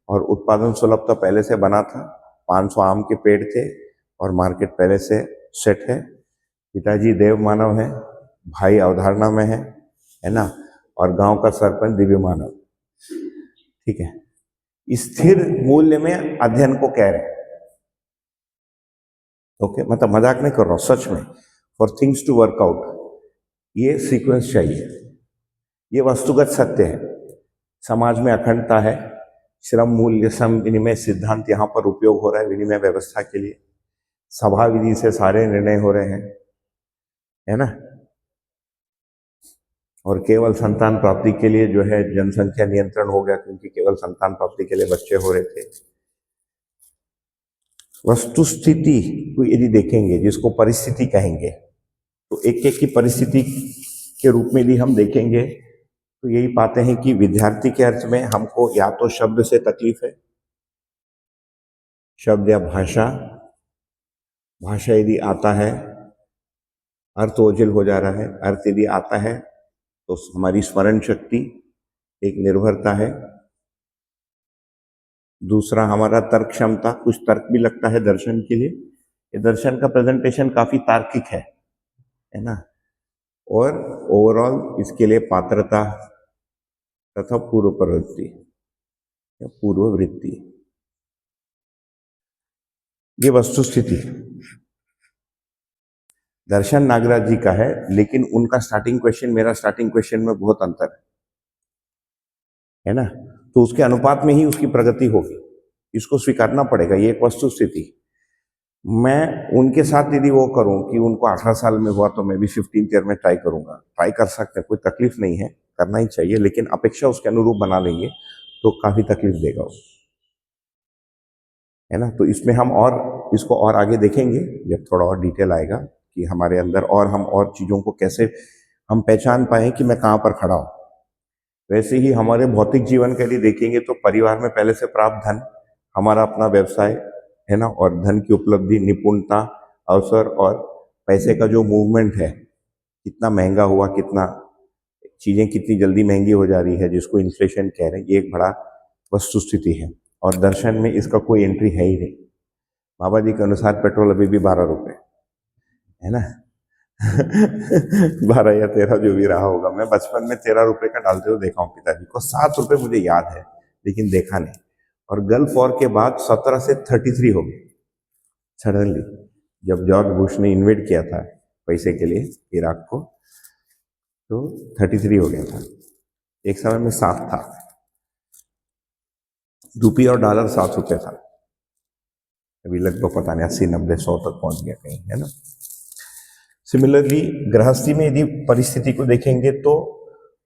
और उत्पादन सुलभ तो पहले से बना था, 500 आम के पेड़ थे और मार्केट पहले से सेट है, पिताजी देव मानव है, भाई अवधारणा में है ना, और गांव का सरपंच दिव्य मानव। ठीक है, स्थिर मूल्य में अध्ययन को कह रहे हैं। ओके, मतलब मजाक नहीं कर रहा हूं, सच में, for things to work out ये सीक्वेंस चाहिए। ये वस्तुगत सत्य है, समाज में अखंडता है, श्रम मूल्य सम विनिमय सिद्धांत यहाँ पर उपयोग हो रहा है विनिमय व्यवस्था के लिए, सभा विधि से सारे निर्णय हो रहे हैं, है ना, और केवल संतान प्राप्ति के लिए जो है जनसंख्या नियंत्रण हो गया, क्योंकि केवल संतान प्राप्ति के लिए बच्चे हो रहे थे। वस्तु स्थिति को यदि देखेंगे, जिसको परिस्थिति कहेंगे, तो एक एक की परिस्थिति के रूप में यदि हम देखेंगे तो यही पाते हैं कि विद्यार्थी के अर्थ में हमको या तो शब्द से तकलीफ है, शब्द या भाषा, भाषा यदि आता है अर्थ ओझल हो जा रहा है, अर्थ यदि आता है तो हमारी स्मरण शक्ति एक निर्भरता है, दूसरा हमारा तर्क क्षमता, कुछ तर्क भी लगता है दर्शन के लिए, ये दर्शन का प्रेजेंटेशन काफी तार्किक है ना, और ओवरऑल इसके लिए पात्रता तथा पूर्व प्रवृत्ति या पूर्व वृत्ति, ये वस्तु स्थिति दर्शन नागराज जी का है, लेकिन उनका स्टार्टिंग क्वेश्चन मेरा स्टार्टिंग क्वेश्चन में बहुत अंतर है ना, तो उसके अनुपात में ही उसकी प्रगति होगी, इसको स्वीकारना पड़ेगा, ये एक वस्तु स्थिति। मैं उनके साथ यदि वो करूं कि उनको 18 साल में हुआ तो मैं भी 15th ईयर में ट्राई करूंगा, ट्राई कर सकते हैं, कोई तकलीफ नहीं है, करना ही चाहिए, लेकिन अपेक्षा उसके अनुरूप बना लेंगे तो काफी तकलीफ देगा वो, है ना। तो इसमें हम और इसको और आगे देखेंगे जब थोड़ा और डिटेल आएगा कि हमारे अंदर और हम और चीजों को कैसे हम पहचान पाए कि मैं कहाँ पर खड़ा हूं। वैसे ही हमारे भौतिक जीवन के लिए देखेंगे तो परिवार में पहले से प्राप्त धन, हमारा अपना व्यवसाय है ना, और धन की उपलब्धि, निपुणता, अवसर और पैसे का जो मूवमेंट है, कितना महंगा हुआ, कितना चीजें कितनी जल्दी महंगी हो जा रही है, जिसको इन्फ्लेशन कह रहे हैं, ये एक बड़ा वस्तु स्थिति है, और दर्शन में इसका कोई एंट्री है ही नहीं। बाबा जी के अनुसार पेट्रोल अभी भी 12 रुपए है ना 12 या 13 जो भी रहा होगा, मैं बचपन में 13 रुपए का डालते हुए देखा हूँ पिताजी को, 7 रुपए मुझे याद है लेकिन देखा नहीं, और गल्फ वॉर के बाद 17 से 33 हो गए सडनली, जब जॉर्ज बुश ने इन्वेट किया था पैसे के लिए इराक को, तो 33 हो गया था, एक समय में 7 था, रुपये और डॉलर 7 रुपए था, अभी लगभग पता नहीं 80 90 100 तक पहुंच गया कहीं, है ना। सिमिलरली गृहस्थी में यदि परिस्थिति को देखेंगे तो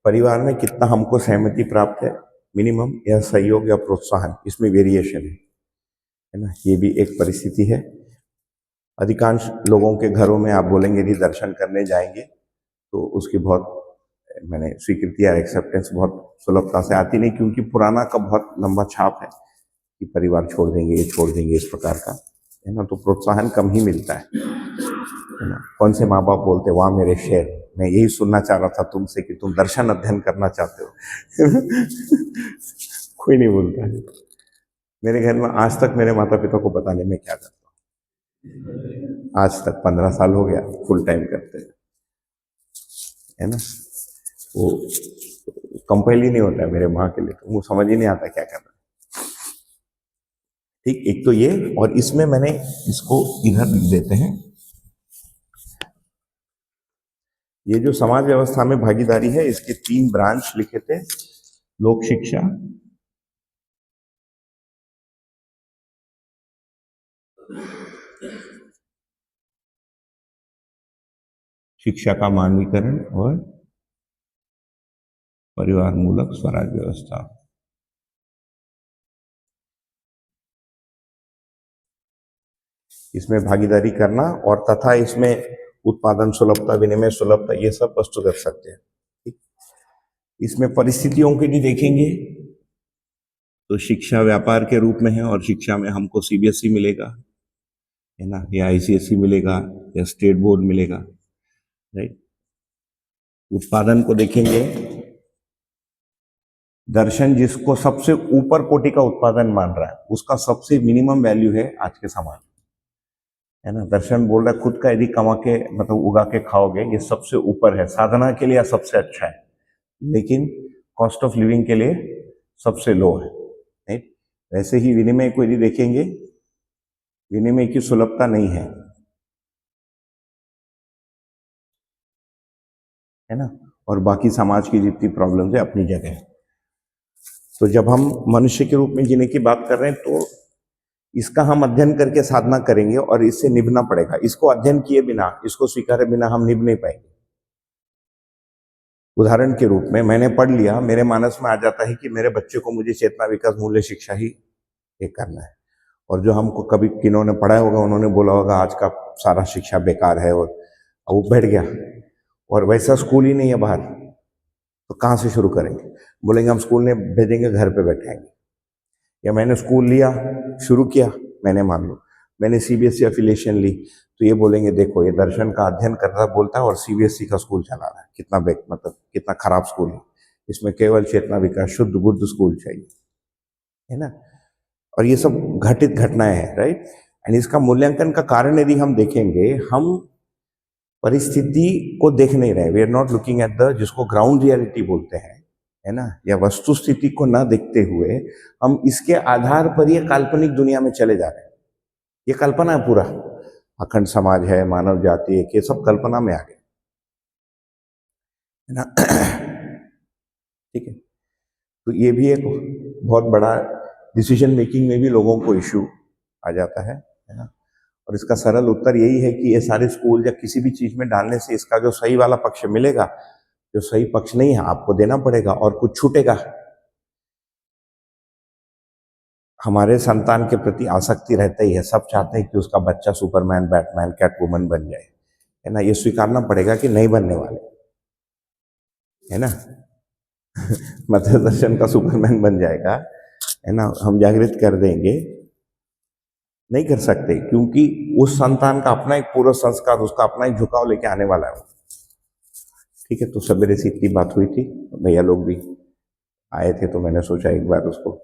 परिवार में कितना हमको सहमति प्राप्त है, मिनिमम, या सहयोग या प्रोत्साहन, इसमें वेरिएशन है ना, ये भी एक परिस्थिति है। अधिकांश लोगों के घरों में आप बोलेंगे यदि दर्शन करने जाएंगे तो उसकी बहुत मैंने स्वीकृति या एक्सेप्टेंस बहुत सुलभता से आती नहीं, क्योंकि पुराना का बहुत लंबा छाप है कि परिवार छोड़ देंगे, ये छोड़ देंगे, इस प्रकार का, है ना, तो प्रोत्साहन कम ही मिलता है ना। कौन से माँ बाप बोलते वाह मेरे शेर, मैं यही सुनना चाह रहा था तुमसे कि तुम दर्शन अध्ययन करना चाहते हो कोई नहीं बोलता है। मेरे घर में आज तक मेरे माता पिता को पता नहीं मैं क्या करता हूँ, आज तक 15 साल हो गया फुल टाइम करते हैं, है ना, वो कंपेल ही नहीं होता है मेरे माँ के लिए, तो वो समझ ही नहीं आता क्या करना। ठीक, एक तो ये, और इसमें मैंने इसको इधर लिख देते हैं, ये जो समाज व्यवस्था में भागीदारी है, इसके 3 ब्रांच लिखे थे। लोक शिक्षा, शिक्षा का मानवीकरण और परिवार मूलक स्वराज व्यवस्था। इसमें भागीदारी करना और तथा इसमें उत्पादन सुलभता, विनिमय सुलभता, ये सब वस्तु कर सकते हैं। ठीक? इसमें परिस्थितियों के लिए देखेंगे तो शिक्षा व्यापार के रूप में है और शिक्षा में हमको सीबीएसई मिलेगा, है ना, या आईसीएसई मिलेगा या स्टेट बोर्ड मिलेगा, राइट। उत्पादन को देखेंगे, दर्शन जिसको सबसे ऊपर कोटि का उत्पादन मान रहा है उसका सबसे मिनिमम वैल्यू है आज के समाज में, है ना। दर्शन बोल रहा है खुद का यदि कमा के मतलब उगा के खाओगे ये सबसे ऊपर है, साधना के लिए सबसे अच्छा है, लेकिन कॉस्ट ऑफ लिविंग के लिए सबसे लो है, राइट। वैसे ही विनिमय को यदि देखेंगे, विनिमय की सुलभता नहीं है ना, और बाकी समाज की जितनी प्रॉब्लम्स है अपनी जगह है। तो जब हम मनुष्य के रूप में जीने की बात कर रहे हैं तो इसका हम अध्ययन करके साधना करेंगे और इससे निभना पड़ेगा। इसको अध्ययन किए बिना, इसको स्वीकारे बिना हम निभ नहीं पाएंगे। उदाहरण के रूप में मैंने पढ़ लिया, मेरे मानस में आ जाता है कि मेरे बच्चे को मुझे चेतना विकास मूल्य शिक्षा ही एक करना है, और जो हमको कभी किन्होंने पढ़ाया होगा उन्होंने बोला होगा आज का सारा शिक्षा बेकार है, और वो बैठ गया और वैसा स्कूल ही नहीं है बाहर, तो कहाँ से शुरू करेंगे? बोलेंगे हम स्कूल में भेजेंगे, घर पे बैठाएंगे। या मैंने स्कूल लिया, शुरू किया, मैंने मान लो मैंने सीबीएसई एफिलिएशन ली, तो ये बोलेंगे देखो ये दर्शन का अध्ययन कर रहा बोलता है और सीबीएसई का स्कूल चला रहा है, कितना मतलब कितना खराब स्कूल है, इसमें केवल चेतना विकास शुद्ध बुद्ध स्कूल चाहिए, है ना। और ये सब घटित घटनाएं हैं, राइट। एंड इसका मूल्यांकन का कारण यदि हम देखेंगे, हम परिस्थिति को देख नहीं रहे, we are not looking at the जिसको ग्राउंड रियलिटी बोलते हैं, है ना, या वस्तु स्थिति को ना देखते हुए हम इसके आधार पर ये काल्पनिक दुनिया में चले जा रहे हैं। ये कल्पना है पूरा, अखंड समाज है, मानव जाति है, ये सब कल्पना में आ गए, है ना। ठीक है, तो ये भी एक बहुत बड़ा डिसीजन मेकिंग में भी लोगों को इश्यू आ जाता है ना। और इसका सरल उत्तर यही है कि ये सारे स्कूल या किसी भी चीज में डालने से इसका जो सही वाला पक्ष मिलेगा, जो सही पक्ष नहीं है आपको देना पड़ेगा और कुछ छूटेगा। हमारे संतान के प्रति आसक्ति रहता ही है, सब चाहते हैं कि उसका बच्चा सुपरमैन, बैटमैन, कैटवुमन बन जाए, है ना। ये स्वीकारना पड़ेगा कि नहीं बनने वाले, है ना। मध्य दर्शन का सुपरमैन बन जाएगा, है ना, हम जागृत कर देंगे, नहीं कर सकते, क्योंकि उस संतान का अपना एक पूर्व संस्कार, उसका अपना एक झुकाव लेके आने वाला है। ठीक है, तो सवेरे से इतनी बात हुई थी, भैया लोग भी आए थे, तो मैंने सोचा एक बार उसको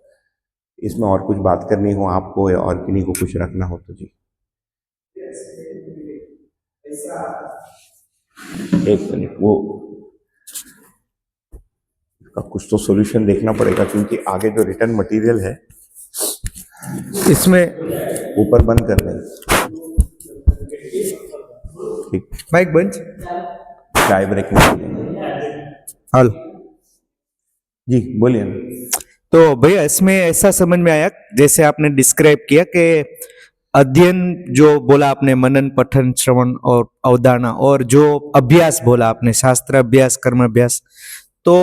इसमें और कुछ बात करनी हो आपको या और किन्हीं को कुछ रखना हो तो जी। एक मिनट, वो इसका कुछ तो सॉल्यूशन देखना पड़ेगा, क्योंकि आगे जो रिटर्न मटेरियल है इसमें ऊपर बंद कर दें। ठीक, माइक बंद, चाय ब्रेक में हल। जी बोलिए। तो भैया इसमें ऐसा समझ में आया जैसे आपने डिस्क्राइब किया कि अध्ययन जो बोला आपने, मनन, पठन, श्रवण और अवधारणा, और जो अभ्यास बोला आपने, शास्त्र अभ्यास, कर्म अभ्यास, तो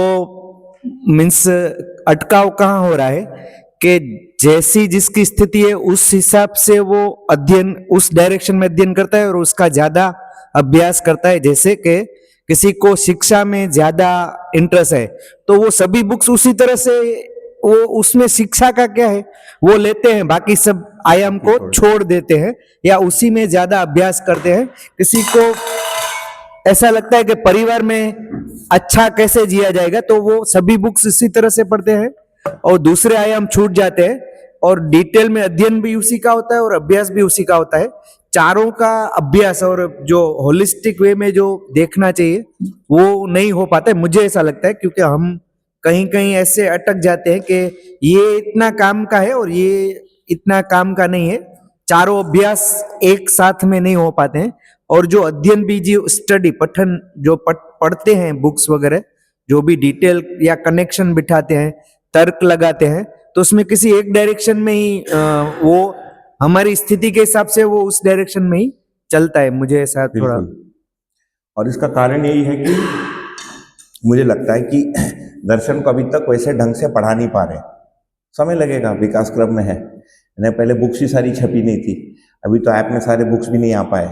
मीन्स अटकाव कहाँ हो रहा है कि जैसी जिसकी स्थिति है उस हिसाब से वो अध्ययन उस डायरेक्शन में अध्ययन करता है और उसका ज्यादा अभ्यास करता है। जैसे कि किसी को शिक्षा में ज्यादा इंटरेस्ट है तो वो सभी बुक्स उसी तरह से वो उसमें शिक्षा का क्या है वो लेते हैं, बाकी सब आयाम को छोड़ देते हैं या उसी में ज्यादा अभ्यास करते हैं। किसी को ऐसा लगता है कि परिवार में अच्छा कैसे जिया जाएगा तो वो सभी बुक्स इसी तरह से पढ़ते हैं और दूसरे आयाम छूट जाते हैं, और डिटेल में अध्ययन भी उसी का होता है और अभ्यास भी उसी का होता है। चारों का अभ्यास और जो होलिस्टिक वे में जो देखना चाहिए वो नहीं हो पाता है, मुझे ऐसा लगता है, क्योंकि हम कहीं कहीं ऐसे अटक जाते हैं कि ये इतना काम का है और ये इतना काम का नहीं है। चारों अभ्यास एक साथ में नहीं हो पाते हैं, और जो अध्ययन भी जो स्टडी पठन जो पढ़ते हैं बुक्स वगैरह, जो भी डिटेल या कनेक्शन बिठाते हैं, तर्क लगाते हैं, तो उसमें किसी एक डायरेक्शन में ही वो हमारी स्थिति के हिसाब से वो उस डायरेक्शन में ही चलता है। मुझे ऐसा थोड़ा बिल्कुल। और इसका कारण यही है कि मुझे लगता है कि दर्शन को अभी तक वैसे ढंग से पढ़ा नहीं पा रहे। समय लगेगा, विकास क्रम में है। इन्हें पहले बुक्स ही सारी छपी नहीं थी, अभी तो ऐप में सारे बुक्स भी नहीं आ पाए।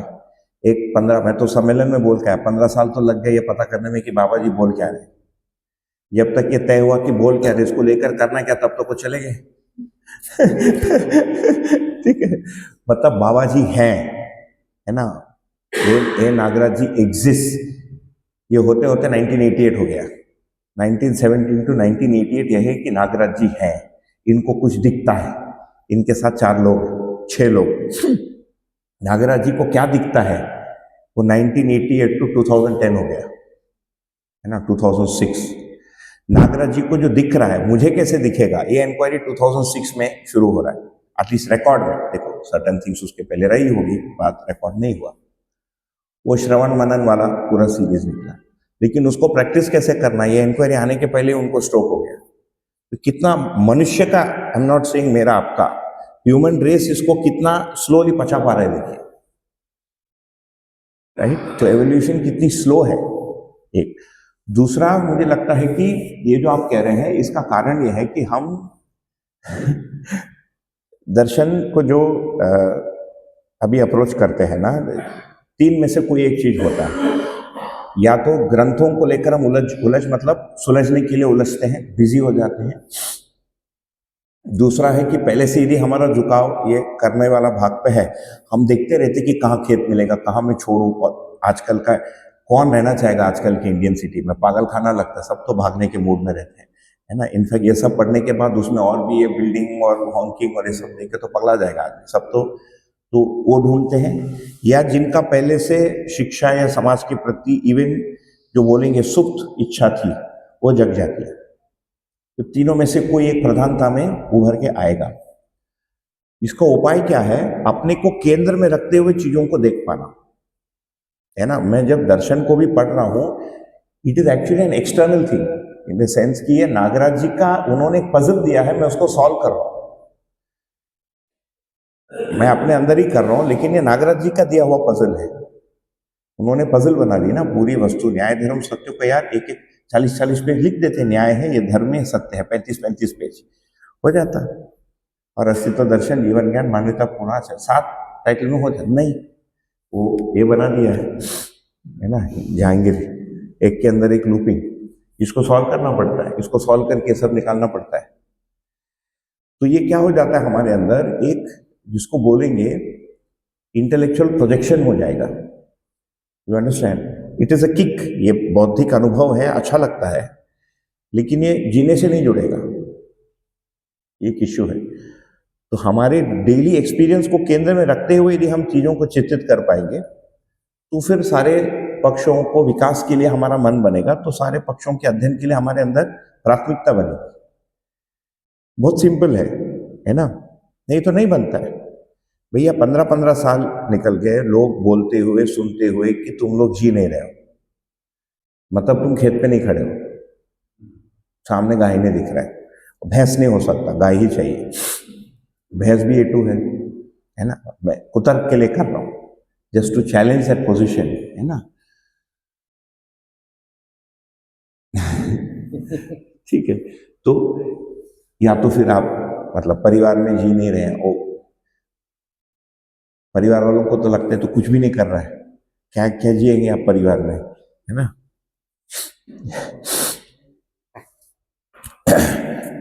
एक 15 मैं तो सम्मेलन में बोल के आया, 15 साल तो लग गए ये पता करने में कि बाबा जी बोल क्या रहे। जब तक ये तय हुआ कि बोल क्या रहे, इसको लेकर करना क्या, तब तो कुछ चले गए। ठीक है, मतलब बाबा जी हैं, है ना, ये नागराज जी एग्जिस्ट। ये होते होते 1988 हो गया। 1917 टू 1988 यह है कि नागराज जी हैं, इनको कुछ दिखता है, इनके साथ 4 लोग 6 लोग। नागराज जी को क्या दिखता है, वो 1988 टू 2010 हो गया, है ना, 2006। नागराज जी को जो दिख रहा है, मुझे कैसे दिखेगा, ये इंक्वायरी 2006 में शुरू हो रहा है, एटलीस्ट रिकॉर्ड में। देखो सर्टन थिंग्स उसके पहले रही होगी, बात रिकॉर्ड नहीं हुआ। वो श्रवण मनन वाला पूरा सीरीज निकला, लेकिन उसको प्रैक्टिस कैसे करना, ये इंक्वायरी आने के पहले उनको स्ट्रोक हो गया। तो कितना मनुष्य का, आई एम नॉट सेइंग मेरा आपका, ह्यूमन रेस इसको कितना स्लोली पचा पा रहे, देखिए, राइट। तो एवोल्यूशन कितनी स्लो है, एक। दूसरा मुझे लगता है कि ये जो आप कह रहे हैं, इसका कारण ये है कि हम दर्शन को जो अभी अप्रोच करते हैं ना, 3 में से कोई एक चीज होता है। या तो ग्रंथों को लेकर हम उलझ मतलब सुलझने के लिए उलझते हैं, बिजी हो जाते हैं। दूसरा है कि पहले से यदि हमारा झुकाव ये करने वाला भाग पे है, हम देखते रहते कि कहाँ खेत मिलेगा, कहाँ मैं छोड़ूं। और आजकल का कौन रहना चाहेगा, आजकल के इंडियन सिटी में पागल खाना लगता है, सब तो भागने के मूड में रहते हैं, है ना। इनफैक्ट ये सब पढ़ने के बाद उसमें और भी ये बिल्डिंग और हॉन्किंग और ये सब देख के तो पगला जाएगा आदमी। सब तो वो ढूंढते हैं, या जिनका पहले से शिक्षा या समाज के प्रति इवन जो बोलेंगे सुप्त इच्छा थी, वो जग जाती है। तो तीनों में से कोई एक प्रधानता में उभर के आएगा। इसका उपाय क्या है, अपने को केंद्र में रखते हुए चीजों को देख पाना, है ना। मैं जब दर्शन को भी पढ़ रहा हूं, it is actually an external thing in the sense कि ये नागराज जी का उन्होंने एक पजल दिया है, मैं उसको सॉल्व कर रहा हूं। मैं अपने अंदर ही कर रहा हूं, लेकिन ये नागराज जी का दिया हुआ पजल है। उन्होंने पजल बना दी ना, पूरी वस्तु न्याय धर्म सत्य को यार एक 40-40 पेज लिख देते, न्याय है, ये धर्म है, सत्य है, 35-35 पेज हो जाता। और अस्तित्व दर्शन जीवन ज्ञान मान्यता पूर्णाच है, 7 टाइटल में हो जाता। नहीं, वो ये बना दिया है ना, जहांगीर, एक के अंदर एक लूपिंग, इसको सॉल्व करना पड़ता है, इसको सॉल्व करके सब निकालना पड़ता है। तो ये क्या हो जाता है हमारे अंदर, एक जिसको बोलेंगे इंटेलेक्चुअल प्रोजेक्शन हो जाएगा। You understand, it is a kick, ये बौद्धिक अनुभव है, अच्छा लगता है, लेकिन ये जीने से नहीं जुड़ेगा, ये इश्यू है। तो हमारे डेली एक्सपीरियंस को केंद्र में रखते हुए यदि हम चीजों को चित्रित कर पाएंगे, तो फिर सारे पक्षों को विकास के लिए हमारा मन बनेगा, तो सारे पक्षों के अध्ययन के लिए हमारे अंदर प्राथमिकता बनेगी। बहुत सिंपल है ना। नहीं तो नहीं बनता है भैया। 15-15 साल निकल गए लोग बोलते हुए सुनते हुए कि तुम लोग जी नहीं रहे हो, मतलब तुम खेत पे नहीं खड़े हो, सामने गाय नहीं दिख रहा है, भैंस नहीं हो सकता, गाय ही चाहिए। भैंस भी A2 है ना। मैं कुतर्क के लिए कर रहा हूं, just to challenge that position, है ना। ठीक है, तो या तो फिर आप मतलब परिवार में जी नहीं रहे हैं, ओ परिवार वालों को तो लगता है तो कुछ भी नहीं कर रहा है, क्या क्या जिएंगे आप परिवार में, है ना।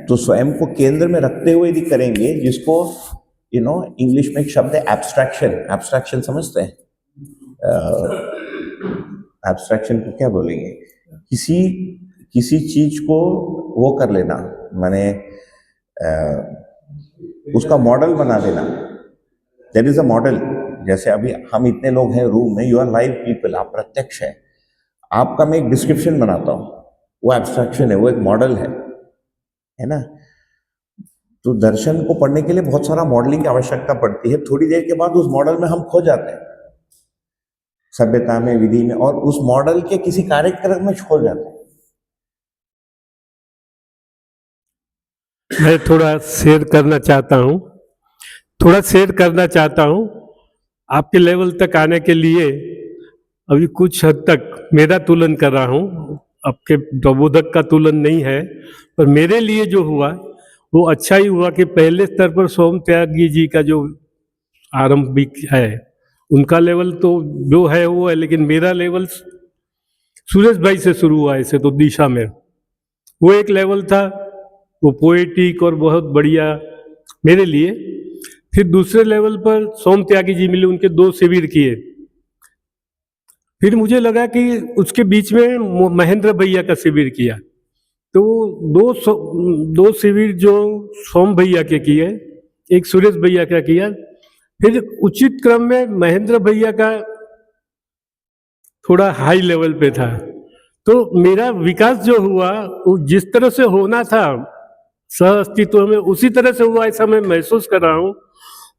तो स्वयं को केंद्र में रखते हुए यदि करेंगे, जिसको इंग्लिश में एक शब्द है एब्स्ट्रैक्शन। एब्स्ट्रैक्शन समझते हैं? एब्स्ट्रैक्शन को क्या बोलेंगे, किसी चीज को वो कर लेना, माने उसका मॉडल बना देना। There is a model. जैसे अभी हम इतने लोग हैं रूम में, यू आर लाइव पीपल, आप प्रत्यक्ष है, आपका मैं एक डिस्क्रिप्शन बनाता हूं, वो एब्स्ट्रैक्शन है, वो एक मॉडल है ना। तो दर्शन को पढ़ने के लिए बहुत सारा मॉडलिंग की आवश्यकता पड़ती है। थोड़ी देर के बाद उस मॉडल में हम खो जाते हैं, सभ्यता में, विधि में, और उस मॉडल के किसी कार्यक्रम में छोड़ जाते हैं। मैं थोड़ा शेयर करना चाहता हूँ आपके लेवल तक आने के लिए। अभी कुछ हद तक मेरा तुलन कर रहा हूँ, आपके प्रबोधक का तुलन नहीं है, पर मेरे लिए जो हुआ वो अच्छा ही हुआ कि पहले स्तर पर सोम त्यागी जी का जो आरंभिक है उनका लेवल तो जो है वो है, लेकिन मेरा लेवल सुरेश भाई से शुरू हुआ। ऐसे तो दिशा में वो एक लेवल था, वो पोएटिक और बहुत बढ़िया मेरे लिए। फिर दूसरे लेवल पर सोम त्यागी जी मिले, उनके 2 शिविर किए। फिर मुझे लगा कि उसके बीच में महेंद्र भैया का शिविर किया, तो 2 शिविर जो सोम भैया के किए, एक सुरेश भैया का किया। फिर उचित क्रम में महेंद्र भैया का थोड़ा हाई लेवल पे था। तो मेरा विकास जो हुआ वो जिस तरह से होना था सह अस्तित्व में, उसी तरह से हुआ, ऐसा मैं महसूस कर रहा हूँ।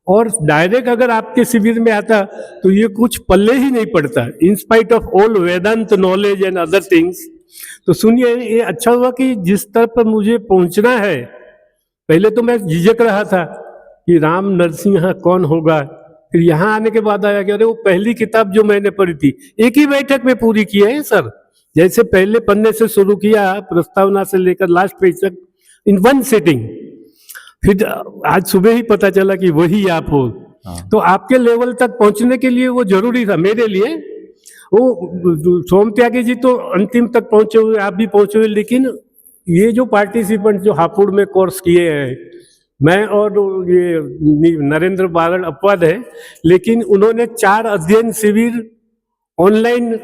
और डायरेक्ट अगर आपके शिविर में आता तो ये कुछ पल्ले ही नहीं पड़ता, in spite of all Vedanta knowledge and other things. तो सुनिए, ये अच्छा हुआ कि जिस तरह पर मुझे पहुंचना है, पहले तो मैं झिझक रहा था कि राम नरसिंह कौन होगा। फिर यहाँ आने के बाद आया कि अरे वो पहली किताब जो मैंने पढ़ी थी एक ही बैठक में पूरी की है सर। जैसे पहले पन्ने से शुरू किया, प्रस्तावना से लेकर लास्ट पेज तक, इन 1 सिटिंग। फिर आज सुबह ही पता चला कि वही आप हो। तो आपके लेवल तक पहुंचने के लिए वो जरूरी था मेरे लिए। वो सोम त्यागी जी तो अंतिम तक पहुंचे हुए, आप भी पहुंचे हुए, लेकिन ये जो पार्टिसिपेंट जो हापुड़ में कोर्स किए हैं, मैं और ये नरेंद्र बारड़ अपवाद है, लेकिन उन्होंने 4 अध्ययन शिविर ऑनलाइन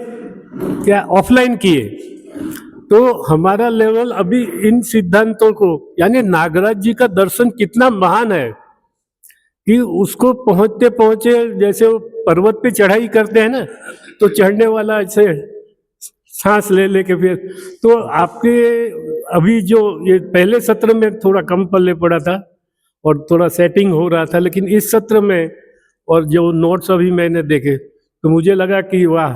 क्या ऑफलाइन किए। तो हमारा लेवल अभी इन सिद्धांतों को, यानी नागराज जी का दर्शन कितना महान है कि उसको पहुंचते पहुंचे, जैसे वो पर्वत पे चढ़ाई करते हैं ना, तो चढ़ने वाला ऐसे सांस ले लेके फिर। तो आपके अभी जो ये पहले सत्र में थोड़ा कम पल्ले पड़ा था और थोड़ा सेटिंग हो रहा था, लेकिन इस सत्र में और जो नोट्स अभी मैंने देखे तो मुझे लगा कि वाह,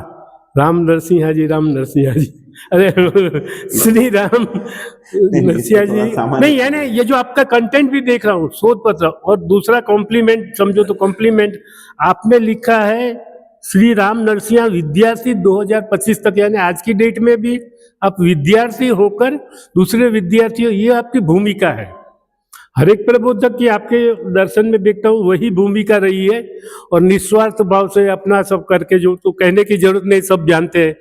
राम नरसिंहा जी, राम नरसिंहा जी, अरे श्री राम नरसिंहा जी। नहीं, यानी ये जो आपका कंटेंट भी देख रहा हूँ, शोध पत्र, और दूसरा कॉम्प्लीमेंट समझो तो कॉम्प्लीमेंट आपने लिखा है श्री राम नरसिंहा विद्यार्थी 2025 तक, यानी आज की डेट में भी आप विद्यार्थी होकर दूसरे विद्यार्थियों, ये आपकी भूमिका है। हर एक प्रबोधक की आपके दर्शन में देखता हूँ वही भूमिका रही है, और निस्वार्थ भाव से अपना सब करके, जो तो कहने की जरूरत नहीं, सब जानते हैं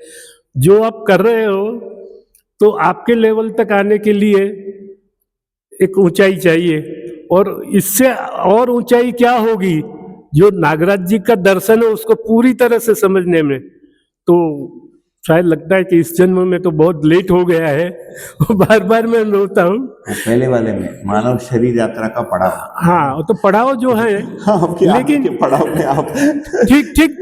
जो आप कर रहे हो। तो आपके लेवल तक आने के लिए एक ऊंचाई चाहिए, और इससे और ऊंचाई क्या होगी, जो नागराज जी का दर्शन है उसको पूरी तरह से समझने में। तो शायद लगता है कि इस जन्म में तो बहुत लेट हो गया है, बार बार मैं रोता हूँ। पहले वाले में मानव शरीर यात्रा का पड़ाव, हाँ, तो पड़ाव जो है, लेकिन पड़ाव में आप ठीक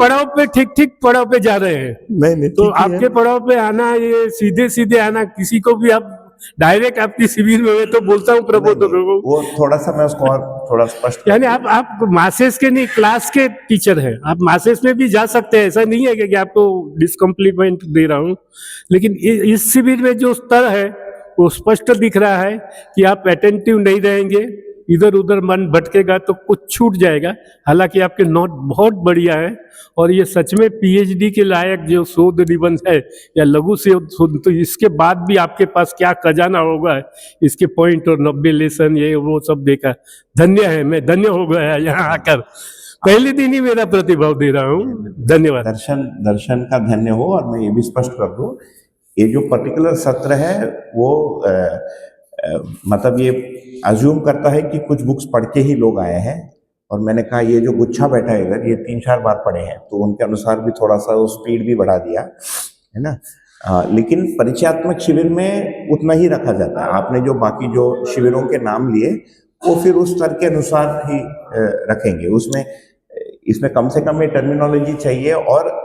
पड़ाव पे जा रहे हैं। नहीं, तो आपके पड़ाव पे आना, ये सीधे सीधे आना, किसी को भी आप डायरेक्ट आपकी शिविर में, मैं तो बोलता हूँ प्रबोधकों को, वो थोड़ा सा मैं उसको और थोड़ा स्पष्ट, यानी आप मासेस के नहीं, क्लास के टीचर हैं, आप मासेस में भी जा सकते हैं, ऐसा नहीं है कि आपको डिसकम्प्लीमेंट दे रहा हूँ। लेकिन इस शिविर में जो स्तर है वो स्पष्ट दिख रहा है कि आप अटेंटिव नहीं रहेंगे, इधर उधर मन भटकेगा तो कुछ छूट जाएगा। हालांकि आपके नोट बहुत बढ़िया है, और ये सच में पीएचडी के लायक जो शोध निबंध है या लघु शोध, तो इसके बाद भी आपके पास क्या खजाना होगा, इसके पॉइंट और 90 लेसन ये वो सब देखा। धन्य है, मैं धन्य हो गया यहाँ आकर, पहले दिन ही मेरा प्रतिभाव दे रहा हूँ। धन्यवाद। दर्शन का धन्य हो। और मैं ये भी स्पष्ट कर दूं, ये जो पर्टिकुलर सत्र है वो मतलब ये अज्यूम करता है कि कुछ बुक्स पढ़ के ही लोग आए हैं, और मैंने कहा ये जो गुच्छा बैठा है इधर, ये 3-4 बार पढ़े हैं, तो उनके अनुसार भी थोड़ा सा वो स्पीड भी बढ़ा दिया है ना। लेकिन परिचयात्मक शिविर में उतना ही रखा जाता है। आपने जो बाकी जो शिविरों के नाम लिए वो फिर उस स्तर के अनुसार ही रखेंगे। इसमें कम से कम ये टर्मिनोलॉजी चाहिए, और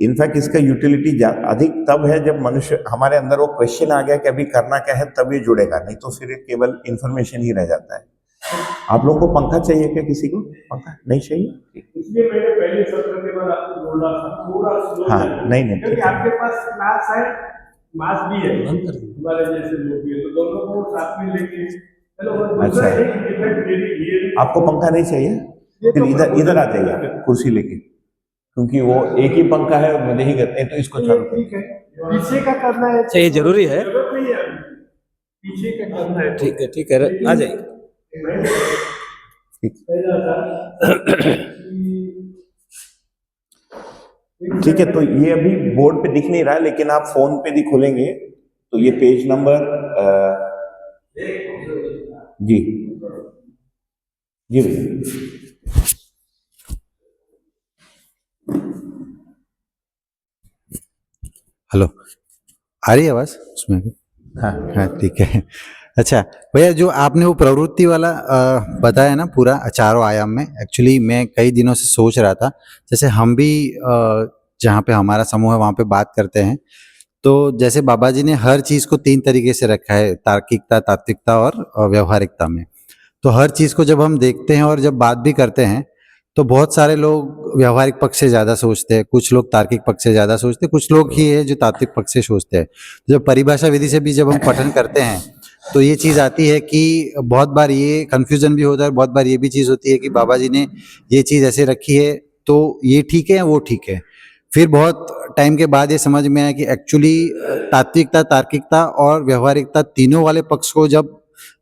इनफैक्ट इसका यूटिलिटी अधिक तब है जब मनुष्य, हमारे अंदर वो क्वेश्चन आ गया कि अभी करना क्या है, तब ये जुड़ेगा, नहीं तो फिर केवल इंफॉर्मेशन ही रह जाता है। आप लोगों को पंखा चाहिए क्या? किसी को पंखा नहीं चाहिए? इसलिए मैंने पहले सत्र के बाद आपको बोला था थोड़ा स्लो हाँ, चलें। नहीं, नहीं, क्योंकि ठीक है। आपके पास क्लास है, मास भी है, हमारे जैसे लोग भी है, तो दोनों को साथ में लेके चलो। और दूसरा अच्छा। एक डिफेक्ट मेरी ये आपको पंखा नहीं चाहिए? ये फिर तो इधर प्रपोजल इधर आ जाइए आप, कुर्सी लेके, क्योंकि वो एक ही पंखा है और मुझे ही करते हैं, तो इसको चालू कर। ठीक है, पीछे का करना है अच्छा, ये जरूरी है? जरूरत नहीं है, पीछे का करना है। ठीक है, ठीक है, आ जाइए। ठीक पहला था ठीक है, तो ये अभी बोर्ड पे दिख नहीं रहा है, लेकिन आप फोन पे भी खोलेंगे तो ये पेज नंबर जी जी भैया। हेलो, आ रही है आवाज़ उसमें भी? हाँ हाँ, ठीक है। अच्छा भैया, जो आपने वो प्रवृत्ति वाला बताया ना पूरा चारों आयाम में, एक्चुअली मैं कई दिनों से सोच रहा था, जैसे हम भी जहाँ पे हमारा समूह है वहाँ पे बात करते हैं, तो जैसे बाबा जी ने हर चीज़ को 3 तरीके से रखा है, तार्किकता, तात्विकता और व्यवहारिकता में। तो हर चीज़ को जब हम देखते हैं और जब बात भी करते हैं, तो बहुत सारे लोग व्यवहारिक पक्ष से ज़्यादा सोचते हैं, कुछ लोग तार्किक पक्ष से ज़्यादा सोचते हैं, कुछ लोग ही है जो तात्विक पक्ष से सोचते हैं। जब परिभाषा विधि से भी जब हम पठन करते हैं, तो ये चीज़ आती है कि बहुत बार ये कन्फ्यूज़न भी होता है, बहुत बार ये भी चीज़ होती है कि बाबा जी ने ये चीज़ ऐसे रखी है, तो ये ठीक है या वो ठीक है। फिर बहुत टाइम के बाद ये समझ में आया कि एक्चुअली तात्विकता, तार्किकता और व्यवहारिकता तीनों वाले पक्ष को जब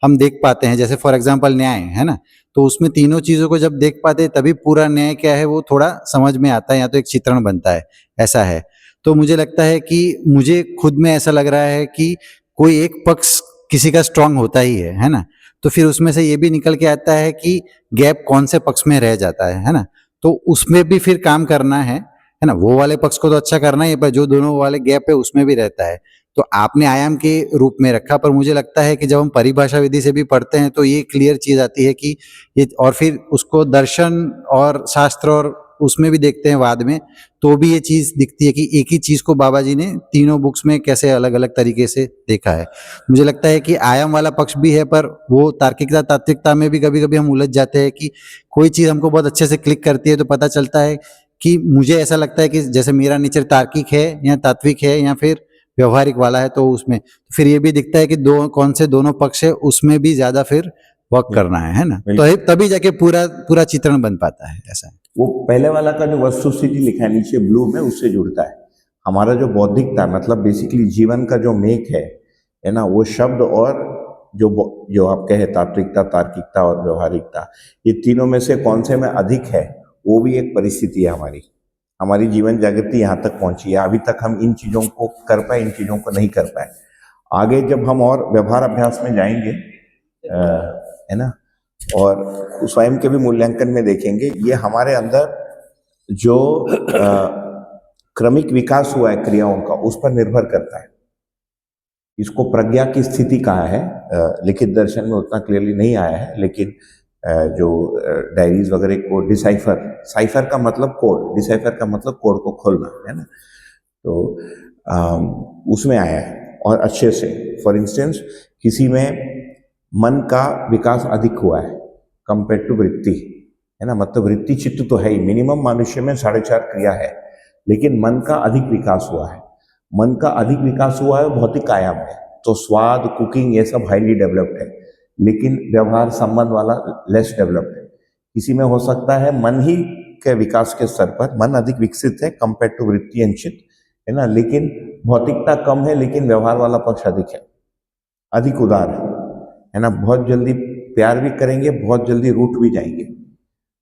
हम देख पाते हैं, जैसे फॉर एग्जांपल न्याय है ना, तो उसमें तीनों चीज़ों को जब देख पाते हैं तभी पूरा न्याय क्या है वो थोड़ा समझ में आता है, या तो एक चित्रण बनता है, ऐसा है। तो मुझे लगता है कि मुझे खुद में ऐसा लग रहा है कि कोई एक पक्ष किसी का स्ट्रांग होता ही है ना, तो फिर उसमें से ये भी निकल के आता है कि गैप कौन से पक्ष में रह जाता है ना, तो उसमें भी फिर काम करना है ना। वो वाले पक्ष को तो अच्छा करना ही है, पर जो दोनों वाले गैप है उसमें भी रहता है। तो आपने आयाम के रूप में रखा, पर मुझे लगता है कि जब हम परिभाषा विधि से भी पढ़ते हैं तो ये क्लियर चीज आती है कि ये, और फिर उसको दर्शन और शास्त्र और उसमें भी देखते हैं बाद में, तो भी ये चीज दिखती है कि एक ही चीज को बाबा जी ने तीनों बुक्स में कैसे अलग अलग तरीके से देखा है। मुझे लगता है कि आयाम वाला पक्ष भी है, पर वो तार्किकता, तात्विकता में भी कभी कभी हम उलझ जाते हैं कि कोई चीज हमको बहुत अच्छे से क्लिक करती है, तो पता चलता है कि मुझे ऐसा लगता है कि जैसे मेरा नेचर तार्किक है या तात्विक है या फिर व्यवहारिक वाला है, तो उसमें तो फिर ये भी दिखता है कि दो कौन से दोनों पक्ष है, उसमें भी ज्यादा फिर वर्क करना है ना, तो तभी जाके पूरा पूरा चित्रण बन पाता है। ऐसा है। वो पहले वाला का जो वस्तु स्थिति लिखा है नीचे ब्लू में, उससे जुड़ता है हमारा जो बौद्धिकता, मतलब बेसिकली जीवन का जो मेक है ना, वो शब्द और जो आप कहे तात्विकता, तार्किकता और व्यवहारिकता, ये तीनों में से कौन से में अधिक है, वो भी एक परिस्थिति है हमारी जीवन जागृति यहाँ तक पहुंची है। अभी तक हम इन चीजों को कर पाए, इन चीजों को नहीं कर पाए। आगे जब हम और व्यवहार अभ्यास में जाएंगे है ना, और स्वयं के भी मूल्यांकन में देखेंगे, ये हमारे अंदर जो क्रमिक विकास हुआ है क्रियाओं का, उस पर निर्भर करता है। इसको प्रज्ञा की स्थिति कहा है, लिखित दर्शन में उतना क्लियरली नहीं आया है, लेकिन जो डायरीज वगैरह को डिसाइफर, साइफर का मतलब कोड, डिसाइफर का मतलब कोड को खोलना है ना, तो उसमें आया है और अच्छे से। फॉर इंस्टेंस किसी में मन का विकास अधिक हुआ है कंपेयर टू वृत्ति, है ना, मतलब वृत्ति चित्त तो है ही, मिनिमम मनुष्य में 4.5 क्रिया है, लेकिन मन का अधिक विकास हुआ है। मन का अधिक विकास हुआ है भौतिक आयाम में, तो स्वाद, कुकिंग, ये सब हाईली डेवलप्ड है, लेकिन व्यवहार संबंध वाला लेस डेवलप्ड है। किसी में हो सकता है मन ही के विकास के स्तर पर मन अधिक विकसित है कंपेयर टू वृत्ति एंड चित्त, है ना, लेकिन भौतिकता कम है, लेकिन व्यवहार वाला पक्ष अधिक है, अधिक उदार है ना, बहुत जल्दी प्यार भी करेंगे, बहुत जल्दी रूठ भी जाएंगे।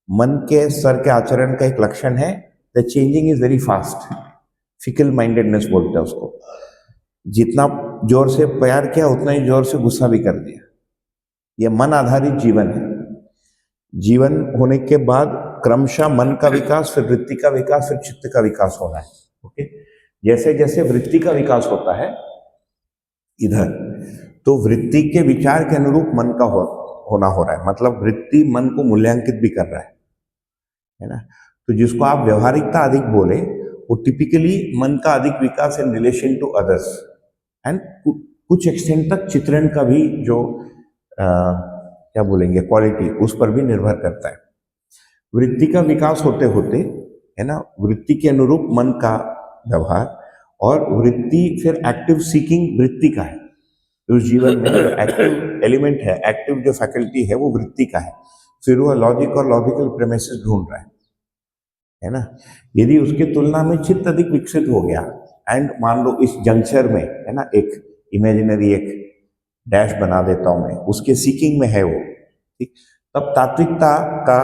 मन के स्तर के आचरण का एक लक्षण है the changing is very fast, fickle mindedness बोलते हैं उसको। जितना जोर से प्यार किया उतना ही जोर से गुस्सा भी कर दिया। यह मन आधारित जीवन है। जीवन होने के बाद क्रमशः मन का विकास, फिर वृत्ति का विकास, फिर चित्त का विकास होना है। ओके, जैसे जैसे वृत्ति का विकास होता है इधर, तो वृत्ति के विचार के अनुरूप मन का होना हो रहा है, मतलब वृत्ति मन को मूल्यांकित भी कर रहा है ना। तो जिसको आप व्यवहारिकता अधिक बोले, वो टिपिकली मन का अधिक विकास in relation to others and कुछ एक्सटेंट तक चित्रण का भी जो क्या बोलेंगे क्वालिटी, उस पर भी निर्भर करता है। वृत्ति का विकास होते होते, है ना, वृत्ति के अनुरूप मन का व्यवहार, और वृत्ति फिर एक्टिव सीकिंग वृत्ति का है। उस जीवन में जो एक्टिव एलिमेंट है, एक्टिव जो फैकल्टी है, वो वृत्ति का है। फिर वो लॉजिक और लॉजिकल प्रेमिसेस ढूंढ रहा है ना। यदि उसके तुलना में चित्त अधिक विकसित हो गया, एंड मान लो इस जंक्चर में, है ना, एक इमेजिनरी एक डैश बना देता हूं मैं, उसके सीकिंग में है वो, ठीक, तब तात्विकता का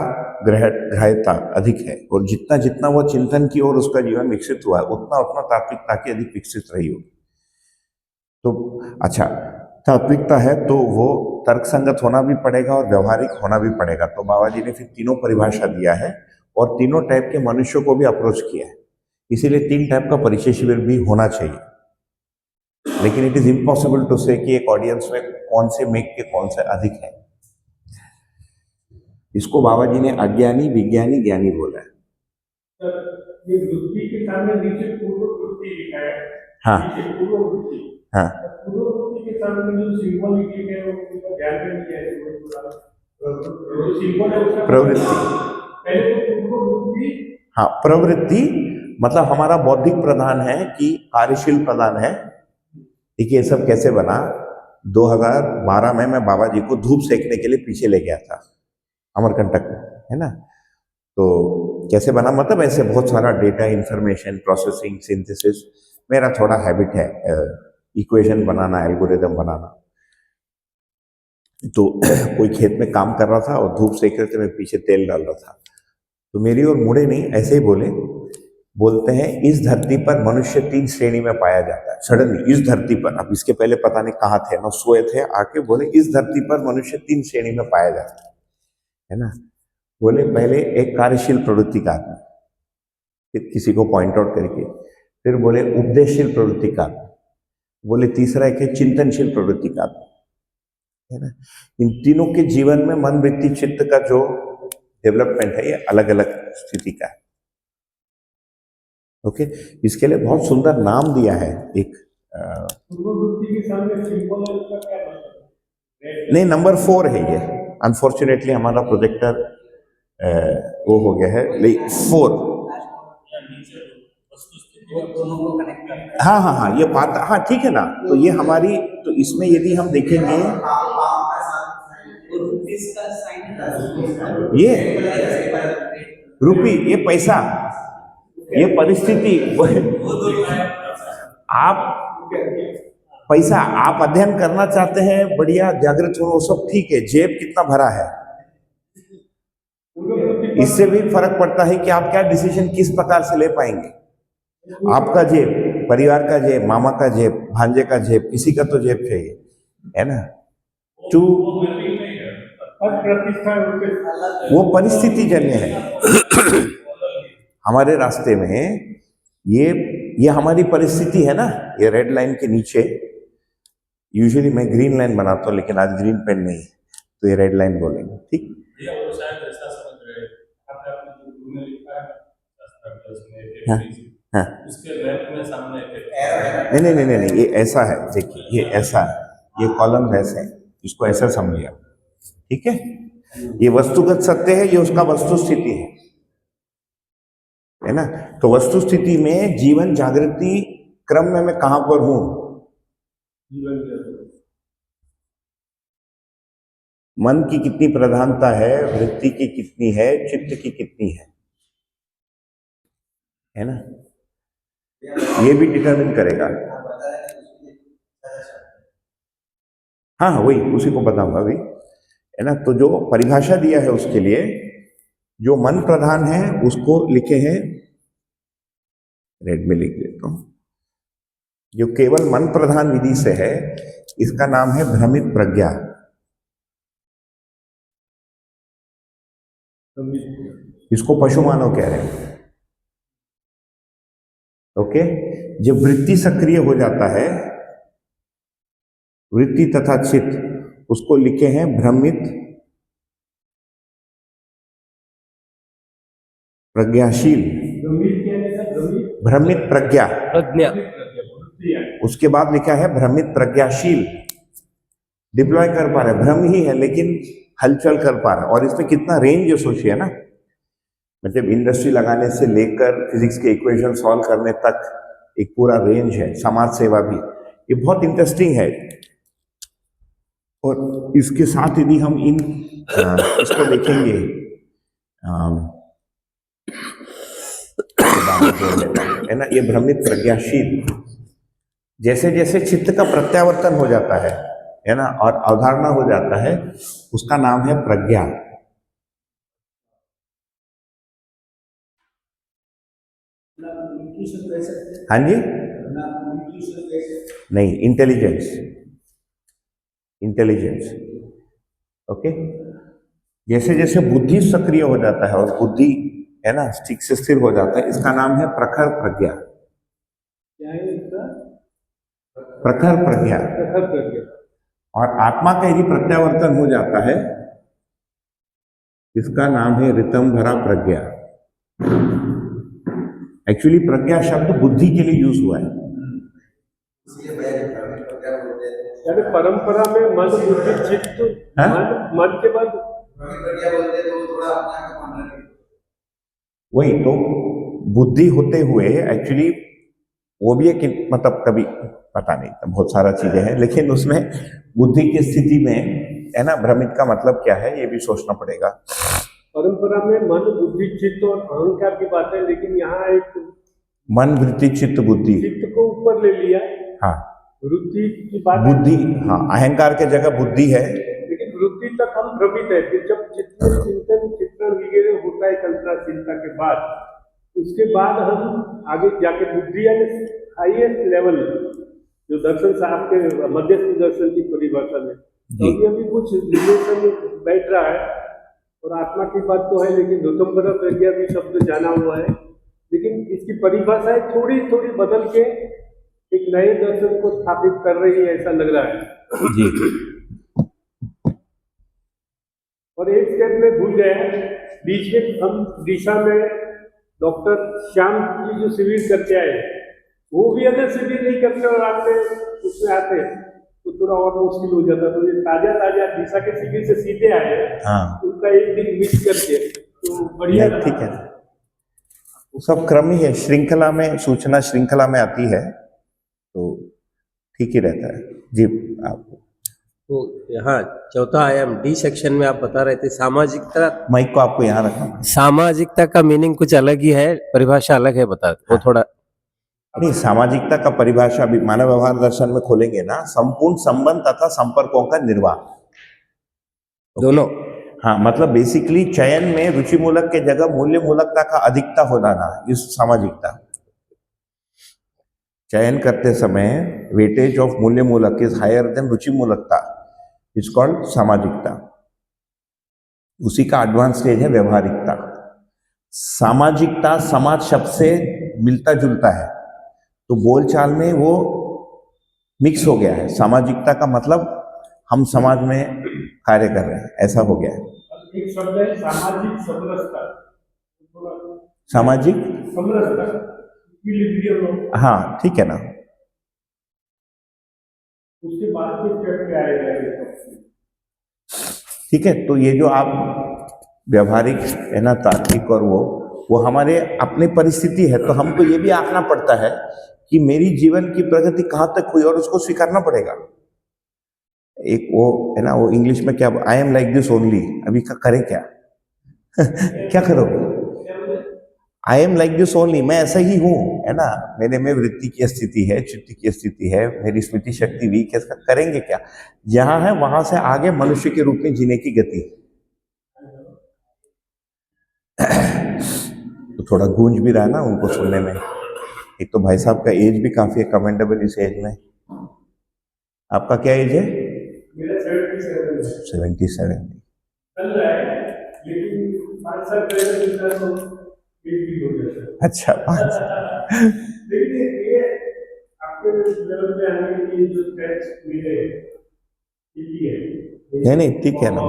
ग्राह्यता अधिक है, और जितना जितना वो चिंतन की ओर उसका जीवन विकसित हुआ है, उतना उतना तात्विकता की अधिक विकसित रही होगी। तो अच्छा, तात्विकता है तो वो तर्कसंगत होना भी पड़ेगा और व्यवहारिक होना भी पड़ेगा। तो बाबा जी ने फिर तीनों परिभाषा दिया है, और तीनों टाइप के मनुष्यों को भी अप्रोच किया है। इसीलिए 3 टाइप का परिचय शिविर भी होना चाहिए। लेकिन इट इज इम्पॉसिबल टू से कि एक ऑडियंस में कौन से मेक के कौन से अधिक है। इसको बाबा जी ने अज्ञानी, विज्ञानी, ज्ञानी बोला है। सर, ये वृत्ति के सामने नीचे पूर्व वृत्ति लिखा है। हाँ नीचे पूर्व वृत्ति। हाँ, पूर्व वृत्ति के सामने जो सिंबल लिखे गए हैं वो ध्यान में नहीं है। वो सिंबल है उसका प्रवृत्ति। पहले तो पूर्व वृत्ति। हाँ, प्रवृत्ति मतलब हमारा बौद्धिक प्रधान है कि कार्यशील प्रधान है। देखिए ये सब कैसे बना। 2012 में मैं बाबा जी को धूप सेकने के लिए पीछे ले गया था अमरकंटक में, है ना। तो कैसे बना, मतलब ऐसे बहुत सारा डेटा, इंफॉर्मेशन, प्रोसेसिंग, सिंथेसिस, मेरा थोड़ा हैबिट है इक्वेशन बनाना, एल्गोरिदम बनाना। तो कोई खेत में काम कर रहा था और धूप सेक रहे थे, मैं पीछे तेल डाल रहा था। तो मेरी ओर मुड़े नहीं, ऐसे ही बोलते हैं इस धरती पर मनुष्य 3 श्रेणी में पाया जाता है। सडनली इस धरती पर, अब इसके पहले पता नहीं कहाँ थे ना, सोए थे, आके बोले इस धरती पर मनुष्य 3 श्रेणी में पाया जाता है ना। बोले पहले एक कार्यशील प्रवृत्ति का आदमी, फिर किसी को पॉइंट आउट करके, फिर बोले उपदेशशील प्रवृत्ति का आदमी, बोले तीसरा एक है चिंतनशील प्रवृत्ति का आदमी, है ना। इन तीनों के जीवन में मन, वृत्ति, चित्त का जो डेवलपमेंट है ये अलग अलग स्थिति का है। ओके, इसके लिए बहुत सुंदर नाम दिया है एक नहीं, नंबर 4 है ये। अनफॉर्चुनेटली हमारा प्रोजेक्टर वो हो गया है, 4। हाँ हाँ हाँ, ये बात, हाँ ठीक है ना। तो ये हमारी, तो इसमें यदि हम देखेंगे ये रुपी, ये पैसा, ये परिस्थिति, आप पैसा, आप अध्ययन करना चाहते हैं, बढ़िया जागृत हो, सब ठीक है, जेब कितना भरा है, इससे भी फर्क पड़ता है कि आप क्या डिसीजन किस प्रकार से ले पाएंगे। आपका जेब, परिवार का जेब, मामा का जेब, भांजे का जेब, किसी का तो जेब चाहिए, है ना। वो परिस्थिति जन्य है हमारे रास्ते में। ये हमारी परिस्थिति है ना। ये रेड लाइन के नीचे, यूजुअली मैं ग्रीन लाइन बनाता हूँ, लेकिन आज ग्रीन पेन नहीं, तो ये रेड लाइन बोलेंगे, ठीक। हाँ हाँ, नहीं, ये ऐसा है, देखिए ये ऐसा है, ये कॉलम ऐसे है, इसको ऐसा समझिए, ठीक है। ये वस्तुगत सत्य है, ये उसका वस्तु स्थिति है ना। तो वस्तु स्थिति में जीवन जागृति क्रम में मैं कहां पर हूं, मन की कितनी प्रधानता है, वृत्ति की कितनी है, चित्त की कितनी है ना। ये भी डिटरमिन करेगा। हाँ हाँ, वही उसी को बताऊंगा अभी, है ना। तो जो परिभाषा दिया है उसके लिए, जो मन प्रधान है उसको लिखे हैं, रेड में लिख देता हूं, जो केवल मन प्रधान विधि से है, इसका नाम है भ्रमित प्रज्ञा। इसको पशु मानव कह रहे हैं। ओके, जब वृत्ति सक्रिय हो जाता है, वृत्ति तथा चित्त, उसको लिखे हैं भ्रमित प्रज्ञाशील, भ्रमित प्रज्ञा, उसके बाद लिखा है भ्रमित प्रज्ञाशील। डिप्लॉय कर पा रहे, भ्रम ही है लेकिन हलचल कर पा रहा है। और इसमें कितना रेंज सोचिए ना, मतलब इंडस्ट्री लगाने से लेकर फिजिक्स के इक्वेशन सॉल्व करने तक एक पूरा रेंज है, समाज सेवा भी, ये बहुत इंटरेस्टिंग है। और इसके साथ यदि हम इसको देखेंगे, है ना, ये भ्रमित प्रज्ञाशील, जैसे जैसे चित्त का प्रत्यावर्तन हो जाता है ना, और अवधारणा हो जाता है, उसका नाम है प्रज्ञा। हाँ जी, नहीं, इंटेलिजेंस, इंटेलिजेंस। ओके, जैसे जैसे बुद्धि सक्रिय हो जाता है और बुद्धि, है ना, ठीक से स्थिर हो जाता है, इसका नाम है प्रखर प्रज्ञा। प्रखर प्रज्ञा। और आत्मा का यदि प्रत्यावर्तन हो जाता है, इसका नाम है ऋतंभरा प्रज्ञा। एक्चुअली प्रज्ञा शब्द बुद्धि के लिए यूज हुआ है। यानी परंपरा में मन बुद्धि चित्त, मन के बाद वही तो बुद्धि होते हुए एक्चुअली वो भी एक, मतलब कभी पता नहीं, बहुत सारा चीजें हैं, लेकिन उसमें बुद्धि की स्थिति में, है ना, भ्रमित का मतलब क्या है ये भी सोचना पड़ेगा। परंपरा में मन बुद्धि चित्त और अहंकार की बात है, लेकिन यहाँ एक मन वृत्ति चित्त बुद्धि, चित्त को ऊपर ले लिया। हाँ, वृत्ति की बात, बुद्धि, हाँ, अहंकार के जगह बुद्धि है, लेकिन वृत्ति तक हम भ्रमित है। फिर जब चित्त में चिंतन चित्रण वगैरह होता है कल्पनाशीलता के बाद, उसके बाद हम आगे जाके बुद्धि यानी हाईएस्ट लेवल, जो दर्शन साहब के मध्यस्थ दर्शन की परिभाषा में, तो अभी कुछ रिलेशन बैठ रहा है। और आत्मा की बात तो है, लेकिन ऋतंभरा प्रज्ञा भी शब्द जाना हुआ है, लेकिन इसकी परिभाषाएं थोड़ी थोड़ी बदल के एक नए दर्शन को स्थापित कर रही है, ऐसा लग रहा है जी। और एक स्टेप में भूल गए, बीच में हम दिशा में डॉक्टर श्याम जी जो शिविर करके आए, वो भी अगर शिविर नहीं करते और आपने उसमें आते तो थोड़ा और मुश्किल हो जाता। तो ये ताजा ताजा दिशा के शिविर से सीधे आए, हाँ, उनका एक दिन मिस करके, तो बढ़िया, ठीक है, वो सब क्रम ही है, श्रृंखला में, सूचना श्रृंखला में आती है, तो ठीक ही रहता है। जी, आप तो यहाँ चौथा आयाम डी सेक्शन में आप बता रहे थे सामाजिकता, माइक को आपको यहाँ रखना। सामाजिकता का मीनिंग कुछ अलग ही है, परिभाषा अलग है, बता वो थोड़ा। नहीं, सामाजिकता का परिभाषा भी मानव व्यवहार दर्शन में खोलेंगे ना, संपूर्ण संबंध तथा संपर्कों का निर्वाह, दोनों। हाँ, मतलब बेसिकली चयन में रुचि मूलक के जगह मूल्य मूलकता का अधिकता हो जाना, इस सामाजिकता। चयन करते समय वेटेज ऑफ मूल्य मूलक इज हायर देन रुचि मूलकता, इज कॉल्ड सामाजिकता। उसी का एडवांस स्टेज है व्यवहारिकता। सामाजिकता समाज शब्द से मिलता जुलता है, तो बोलचाल में वो मिक्स हो गया है। सामाजिकता का मतलब हम समाज में कार्य कर रहे हैं, ऐसा हो गया है। एक शब्द है सामाजिक समरसता, सामाजिक समरसता, हाँ, ठीक है ना। उसके बाद फिर स्टेप पे आएगा। ठीक है, तो ये जो आप व्यवहारिक, है ना, तार्किक, और वो हमारे अपनी परिस्थिति है, तो हमको ये भी आंकना पड़ता है कि मेरी जीवन की प्रगति कहाँ तक हुई, और उसको स्वीकारना पड़ेगा। एक वो है ना, वो इंग्लिश में क्या, I am like this only, अभी करें क्या? क्या करोगे? I am like this only, मैं ऐसा ही हूँ, है ना, मेरे में वृत्ति की स्थिति है, चित्त की स्थिति है, मेरी स्मृति शक्ति वीक है, करेंगे क्या? जहां है वहां से आगे मनुष्य के रूप में जीने की गति। तो थोड़ा गूंज भी रहा ना उनको सुनने में। एक तो भाई साहब का एज भी काफी है, कमेंडेबल इस एज में। आपका क्या एज है? 77। अच्छा, 5 नहीं, ठीक है ना।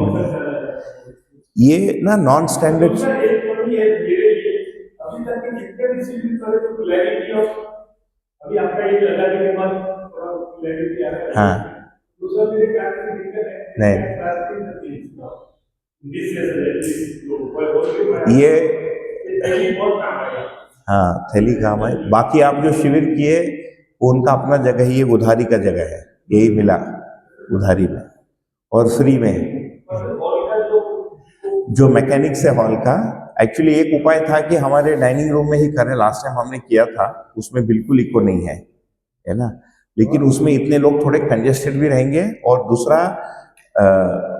ये ना नॉन स्टैंडर्ड, अभी आपका ये लगाने के बाद थोड़ा क्लैरिटी आ रहा है। हाँ, दूसरा मेरे क्या दिक्कत है, नहीं, ये हाँ थैली काम है। बाकी आप जो शिविर किए उनका अपना जगह ही, ये उधारी का जगह है, यही मिला उधारी में और फ्री में। जो मैकेनिक्स है हॉल का, एक्चुअली एक उपाय था कि हमारे डाइनिंग रूम में ही करें, लास्ट टाइम हमने किया था, उसमें बिल्कुल इको नहीं है ना, लेकिन उसमें इतने लोग थोड़े कंजेस्टेड भी रहेंगे और दूसरा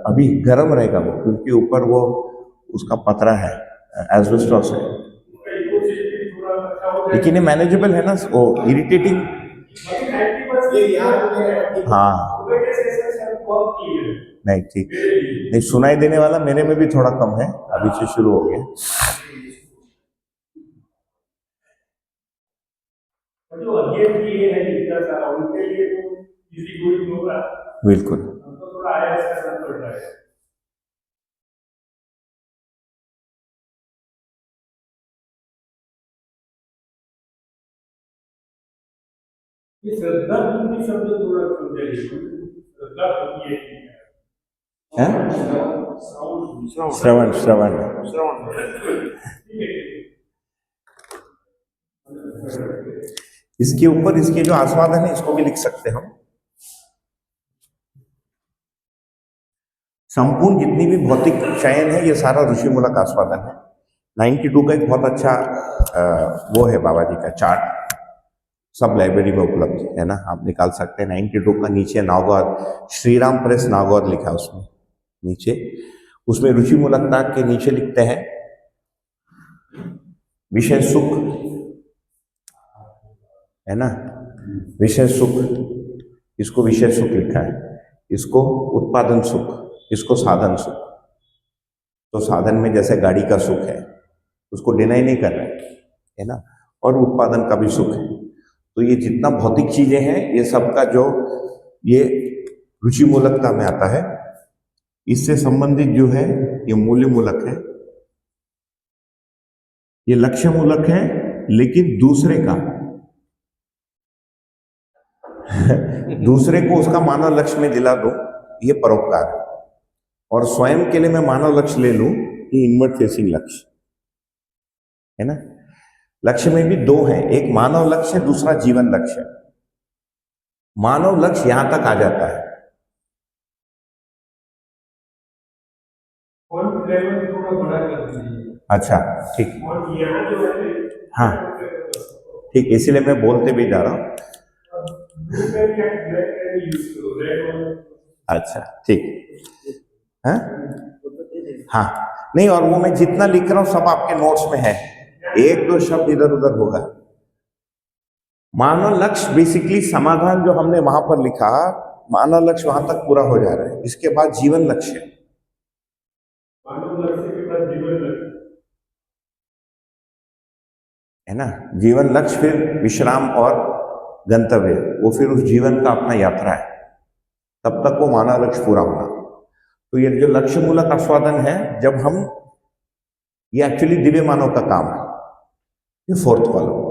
अभी गर्म रहेगा वो, क्योंकि ऊपर वो उसका पतरा है, एस्बेस्टॉस है, लेकिन ये मैनेजेबल है ना, वो इरिटेटिंग। हाँ नहीं ठीक नहीं, सुनाई देने वाला मेरे में भी थोड़ा कम है, अभी से शुरू हो गया। बिल्कुल है? श्रवण श्रवण इसके ऊपर इसके जो आस्वादन है इसको भी लिख सकते हैं हम। संपूर्ण जितनी भी भौतिक चयन है ये सारा ऋषिमूलक आस्वादन है। 92 का एक बहुत अच्छा वो है बाबा जी का चार्ट, सब लाइब्रेरी में उपलब्ध है ना, आप निकाल सकते हैं। 92 का नीचे नागौर, श्री राम प्रेस नागौर लिखा उसमें नीचे, उसमें ऋषिमूलकता के नीचे लिखते हैं विषय सुख, है ना, विषय सुख, इसको विषय सुख लिखा है, इसको उत्पादन सुख, इसको साधन सुख। तो साधन में जैसे गाड़ी का सुख है उसको डिनाई नहीं कर रहे है ना, और उत्पादन का भी सुख है। तो ये जितना भौतिक चीजें हैं ये सबका जो ये रुचि मूलकता में आता है, इससे संबंधित जो है ये मूल्य मूलक है, ये लक्ष्य मूलक है, लेकिन दूसरे का दूसरे को उसका मानव लक्ष्य में दिला दो, ये परोपकार है। और स्वयं के लिए मैं मानव लक्ष्य ले लूं, ये इनवर्ड फेसिंग लक्ष्य है ना। लक्ष्य में भी दो हैं, एक मानव लक्ष्य, दूसरा जीवन लक्ष्य। मानव लक्ष्य यहां तक आ जाता है, अच्छा ठीक, हाँ ठीक, इसीलिए मैं बोलते भी जा रहा हूं। अच्छा ठीक है, हाँ नहीं, और वो मैं जितना लिख रहा हूं सब आपके नोट्स में है, एक दो शब्द इधर उधर होगा। मानव लक्ष्य बेसिकली समाधान जो हमने वहां पर लिखा, मानव लक्ष्य वहां तक पूरा हो जा रहा है, इसके बाद जीवन लक्ष्य, है ना। जीवन लक्ष्य फिर विश्राम और गंतव्य, वो फिर उस जीवन का अपना यात्रा है, तब तक वो मानव लक्ष्य पूरा होना। तो ये जो लक्ष्य मूलक आस्वादन है, जब हम, ये एक्चुअली दिव्य मानव का काम है, ये फोर्थ कॉलम।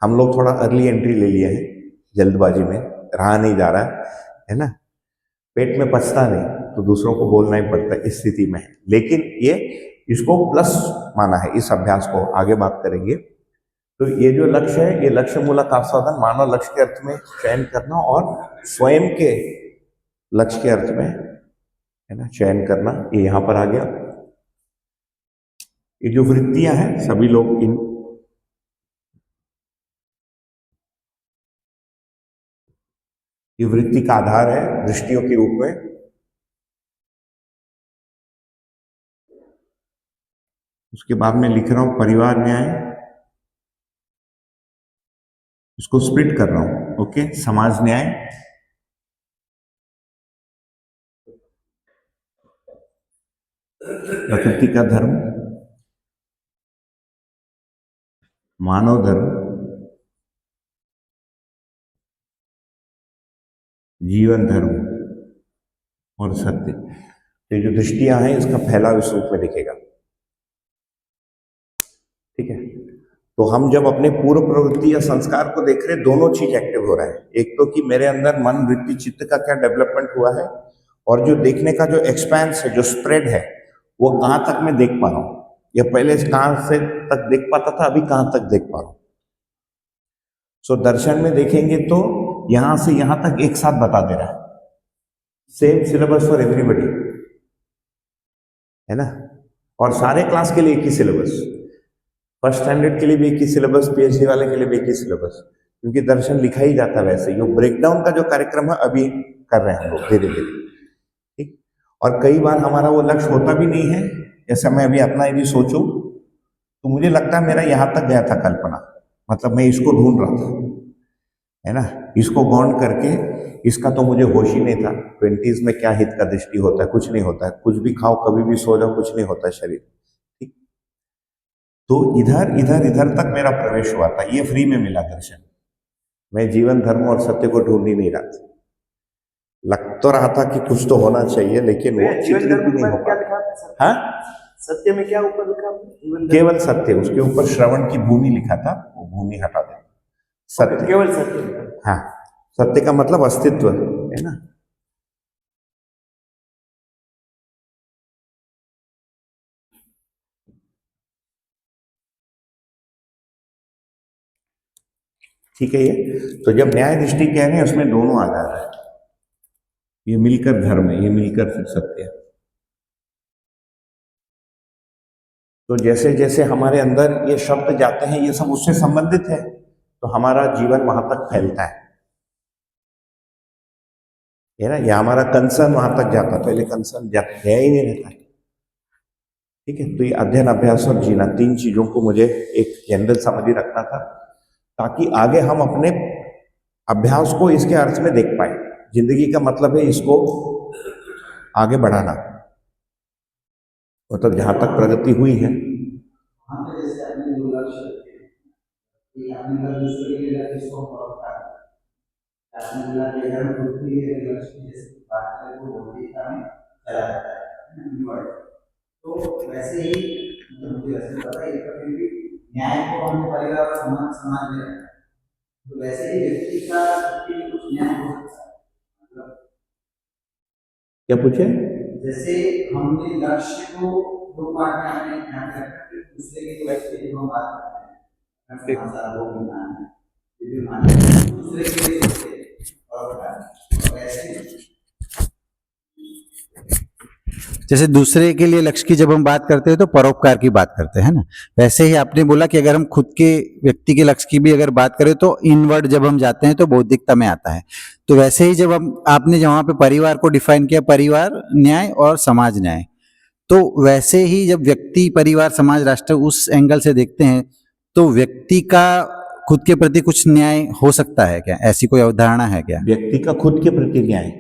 हम लोग थोड़ा अर्ली एंट्री ले लिए हैं, जल्दबाजी में रहा नहीं जा रहा है ना, पेट में पचता नहीं तो दूसरों को बोलना ही पड़ता है, इस स्थिति में है। लेकिन ये इसको प्लस माना है, इस अभ्यास को आगे बात करेंगे। तो ये जो लक्ष्य है, ये लक्ष्य मूलक आस्वादन मानव लक्ष्य के अर्थ में चयन करना, और स्वयं के लक्ष्य के अर्थ में, है ना, चयन करना, ये यहां पर आ गया। ये जो वृत्तियां हैं, सभी लोग इन ये वृत्ति का आधार है दृष्टियों के रूप में। उसके बाद में लिख रहा हूं परिवार न्याय, इसको स्प्लिट कर रहा हूं, ओके। समाज न्याय, प्रकृति का धर्म, मानव धर्म, जीवन धर्म और सत्य। ये जो दृष्टियां हैं, इसका फैलाव इस रूप में दिखेगा, ठीक है। तो हम जब अपने पूर्व प्रवृत्ति या संस्कार को देख रहे हैं, दोनों चीज एक्टिव हो रहा है। एक तो कि मेरे अंदर मन, वृत्ति, चित्त का क्या डेवलपमेंट हुआ है, और जो देखने का जो एक्सपेंस है, जो स्प्रेड है, वो कहाँ तक मैं देख पा रहा हूँ, या पहले से कहाँ से तक देख पाता था, अभी कहाँ तक देख पा रहा हूँ। सो दर्शन में देखेंगे तो यहां से यहां तक एक साथ बता दे रहा है, सेम सिलेबस फॉर एवरीबडी, है ना। और सारे क्लास के लिए एक ही सिलेबस, फर्स्ट स्टैंडर्ड के लिए भी एक ही सिलेबस, पीएचडी वाले के लिए भी एक ही सिलेबस, क्योंकि दर्शन लिखा ही जाता है वैसे। ये ब्रेकडाउन का जो कार्यक्रम है अभी कर रहे हैं हम लोग धीरे धीरे, ठीक। और कई बार हमारा वो लक्ष्य होता भी नहीं है। जैसे मैं अभी अपना यदि सोचूं तो मुझे लगता है मेरा यहां तक गया था कल्पना, मतलब मैं इसको ढूंढ रहा था, है ना, इसको गौण करके। इसका तो मुझे होश ही नहीं था 20s में क्या हित का दृष्टि होता है, कुछ नहीं होता है, कुछ भी खाओ कभी भी सो जाओ, कुछ नहीं होता है शरीर, ठीक। तो इधर इधर इधर तक मेरा प्रवेश हुआ था, ये फ्री में मिला दर्शन। मैं जीवन धर्म और सत्य को ढूंढ ही नहीं रहा था। लग तो रहा था कि कुछ तो होना चाहिए, लेकिन वो चित्रित भी नहीं हो पाता। हाँ, सत्य में क्या ऊपर लिखा आपने? जीवन केवल सत्य, उसके ऊपर श्रवण की भूमि लिखा था, वो भूमि हटा दे, सत्य, केवल सत्य। हाँ, सत्य का मतलब अस्तित्व, है ना। ठीक है। ये तो जब न्याय दृष्टि कह रहे हैं उसमें दोनों आ जा रहा है, ये मिलकर धर्म है, ये मिलकर फिर सत्य है। तो जैसे जैसे हमारे अंदर ये शब्द जाते हैं, ये सब उससे संबंधित है, तो हमारा जीवन वहां तक फैलता है ना। ये हमारा कंसर्न वहां तक जाता, पहले कंसर्न गया ही नहीं रहता है, ठीक है। तो ये अध्ययन, अभ्यास और जीना, तीन चीजों को मुझे एक जनरल समझ ही रखना था, ताकि आगे हम अपने अभ्यास को इसके अर्थ में देख पाए। जिंदगी का मतलब है इसको आगे बढ़ाना, मतलब जहां तक प्रगति हुई है। वहाँ पे जैसे आपने जो लक्ष्य रखे, कि आपने अगर दूसरे के लिए लक्ष्य को फॉलो कर, आपने बोला कि अगर हम खुद के लिए लक्ष्य की जैसे बात करें तो भौतिकता में चला जाता है इनवर्ड। तो वैसे ही मतलब मुझे वैसे पता है कभी भी न्याय को हमने परिवार और समाज में रखा, तो वैसे ही व्यक्ति का खुद के लिए कुछ न्याय हो सकता है। मतलब क्या पूछे? जैसे हमने लक्ष्य को दो पार्ट में हमने ध्यान रखा कि दूसरे के लक्ष्य की हम बात करते हैं, संसार वो विमान है, विमान दूसरे के लिए और वैसे जैसे दूसरे के लिए लक्ष्य की जब हम बात करते हैं तो परोपकार की बात करते हैं ना, वैसे ही आपने बोला कि अगर हम खुद के व्यक्ति के लक्ष्य की भी अगर बात करें तो इनवर्ड जब हम जाते हैं तो बौद्धिकता में आता है। तो वैसे ही जब हम आपने जहाँ पे परिवार को डिफाइन किया, परिवार न्याय और समाज न्याय, तो वैसे ही जब व्यक्ति, परिवार, समाज, राष्ट्र उस एंगल से देखते हैं तो व्यक्ति का खुद के प्रति कुछ न्याय हो सकता है क्या? ऐसी कोई अवधारणा है क्या? व्यक्ति का खुद के प्रति न्याय।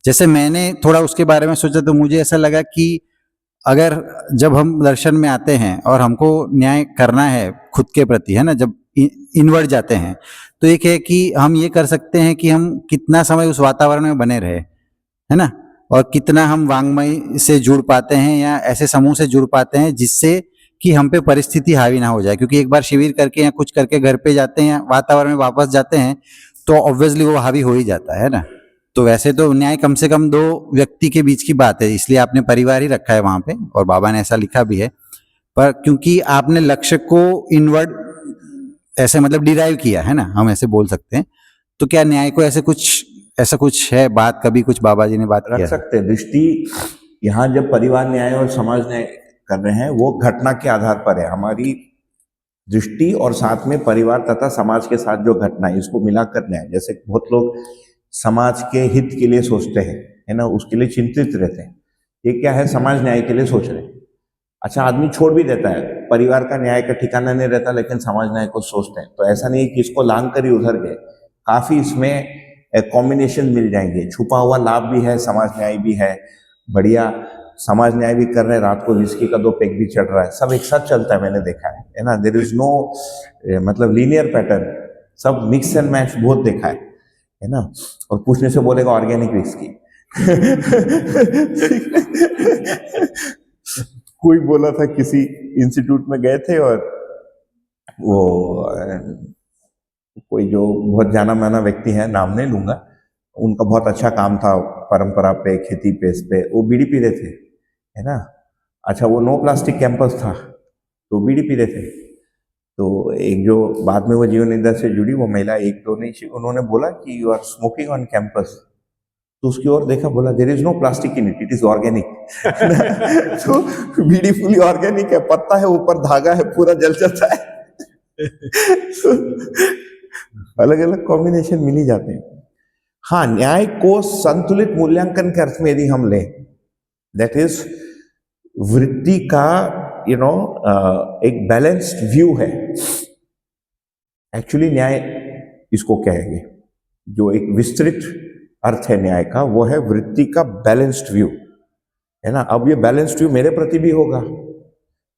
जैसे मैंने थोड़ा उसके बारे में सोचा तो मुझे ऐसा लगा कि अगर जब हम दर्शन में आते हैं और हमको न्याय करना है खुद के प्रति, है ना, जब इनवर्ड जाते हैं तो एक है कि हम ये कर सकते हैं कि हम कितना समय उस वातावरण में बने रहे, है ना, और कितना हम वांग्मय से जुड़ पाते हैं या ऐसे समूह से जुड़ पाते हैं जिससे कि हम पे परिस्थिति हावी ना हो जाए। क्योंकि एक बार शिविर करके या कुछ करके घर पे जाते हैं, वातावरण में वापस जाते हैं तो ऑब्वियसली वो हावी हो ही जाता है ना। तो वैसे तो न्याय कम से कम दो व्यक्ति के बीच की बात है, इसलिए आपने परिवार ही रखा है वहां पे और बाबा ने ऐसा लिखा भी है। पर क्योंकि आपने लक्ष्य को इनवर्ड ऐसे मतलब डिराइव किया है ना, हम ऐसे बोल सकते हैं, तो क्या न्याय को ऐसा कुछ है बात, कभी कुछ बाबा जी ने बात रख किया? सकते हैं दृष्टि। यहाँ जब परिवार न्याय और समाज न्याय कर रहे हैं वो घटना के आधार पर है, हमारी दृष्टि और साथ में परिवार तथा समाज के साथ जो घटना है इसको मिलाकर न्याय। जैसे बहुत लोग समाज के हित के लिए सोचते हैं, है ना, उसके लिए चिंतित रहते हैं, ये क्या है, समाज न्याय के लिए सोच रहे हैं। अच्छा, आदमी छोड़ भी देता है, परिवार का न्याय का ठिकाना नहीं रहता लेकिन समाज न्याय को सोचते हैं। तो ऐसा नहीं कि इसको लांग कर ही उधर गए, काफी इसमें कॉम्बिनेशन मिल जाएंगे, छुपा हुआ लाभ भी है, समाज न्याय भी है, बढ़िया समाज न्याय भी कर रहे हैं, रात को विस्की का 2 पेग भी चढ़ रहा है, सब एक साथ चलता है, मैंने देखा है ना। देयर इज नो मतलब लीनियर पैटर्न, सब मिक्स एंड मैच बहुत देखा है ना। और पूछने से बोलेगा ऑर्गेनिक विस्की कोई बोला था, किसी इंस्टीट्यूट में गए थे और वो कोई जो बहुत जाना माना व्यक्ति है, नाम नहीं लूंगा, उनका बहुत अच्छा काम था परंपरा पे, खेती पे, इस पे, वो बीड़ी पी रहे थे। है ना। अच्छा, वो नो प्लास्टिक कैंपस था तो बीड़ी पी रहे थे, तो एक जो बाद में वो जीवन इंदर से जुड़ी वो महिला, एक तो नहीं, उन्होंने बोला कि you are smoking on campus, तो उसकी ओर देखा, बोला there is no plastic in it, it is organic. तो बीड़ी फुली ऑर्गेनिक है, पत्ता है, ऊपर धागा है, पूरा जल जाता है। अलग अलग कॉम्बिनेशन मिल ही जाते हैं। हाँ, न्याय को संतुलित मूल्यांकन के अर्थ में यदि हम लें, दैट इज वृत्ति का एक बैलेंस्ड व्यू है। एक्चुअली न्याय इसको कहेंगे, जो एक विस्तृत अर्थ है न्याय का, वो है वृत्ति का बैलेंस्ड व्यू, है ना। अब ये बैलेंस्ड व्यू मेरे प्रति भी होगा,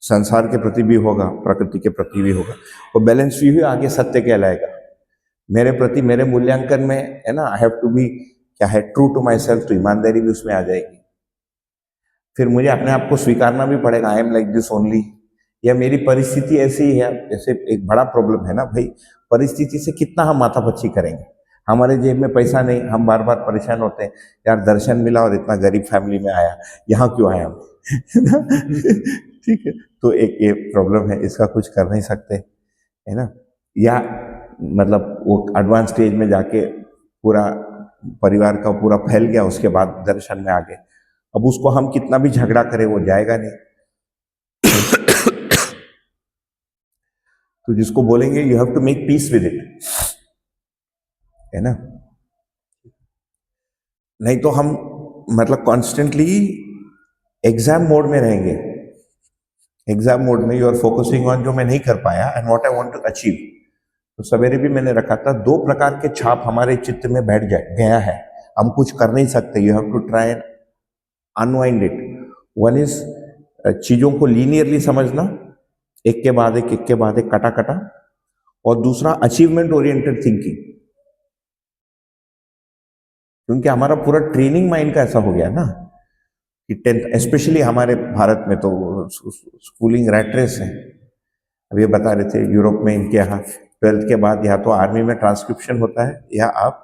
संसार के प्रति भी होगा, प्रकृति के प्रति भी होगा, और बैलेंस्ड व्यू ही आगे सत्य कहलाएगा। मेरे प्रति, मेरे मूल्यांकन में, है ना, आई हैव टू बी, क्या है, ट्रू टू माई सेल्फ, तो ईमानदारी भी उसमें आ जाएगी। फिर मुझे अपने आप को स्वीकारना भी पड़ेगा, I am like this only, या मेरी परिस्थिति ऐसी ही है। जैसे एक बड़ा प्रॉब्लम है ना भाई, परिस्थिति से कितना हम माथापच्ची करेंगे। हमारे जेब में पैसा नहीं, हम बार बार परेशान होते हैं, यार दर्शन मिला और इतना गरीब फैमिली में आया, यहाँ क्यों आया हम। ठीक है, तो एक ये प्रॉब्लम है, इसका कुछ कर नहीं सकते, है ना। या मतलब वो एडवांस स्टेज में जाके पूरा परिवार का पूरा फैल गया, उसके बाद दर्शन में आ गए। अब उसको हम कितना भी झगड़ा करें वो जाएगा नहीं। तो जिसको बोलेंगे you have to make peace with it, है ना। नहीं तो हम मतलब कॉन्स्टेंटली एग्जाम मोड में रहेंगे। एग्जाम मोड में यू आर फोकसिंग ऑन जो मैं नहीं कर पाया and what I want to achieve. तो सवेरे भी मैंने रखा था, 2 प्रकार के छाप हमारे चित्त में बैठ गया है, हम कुछ कर नहीं सकते। You have to try and unwind it. One is चीजों को लीनियरली समझना, एक के बाद एक कटा कटा, और दूसरा अचीवमेंट ओरिएंटेड थिंकिंग। क्योंकि हमारा पूरा ट्रेनिंग माइंड का ऐसा हो गया ना कि 10th, स्पेशली हमारे भारत में तो स्कूलिंग रैट रेस है। अब ये बता रहे थे यूरोप में इनके यहाँ 12th के बाद या तो आर्मी में ट्रांसक्रिप्शन होता है या आप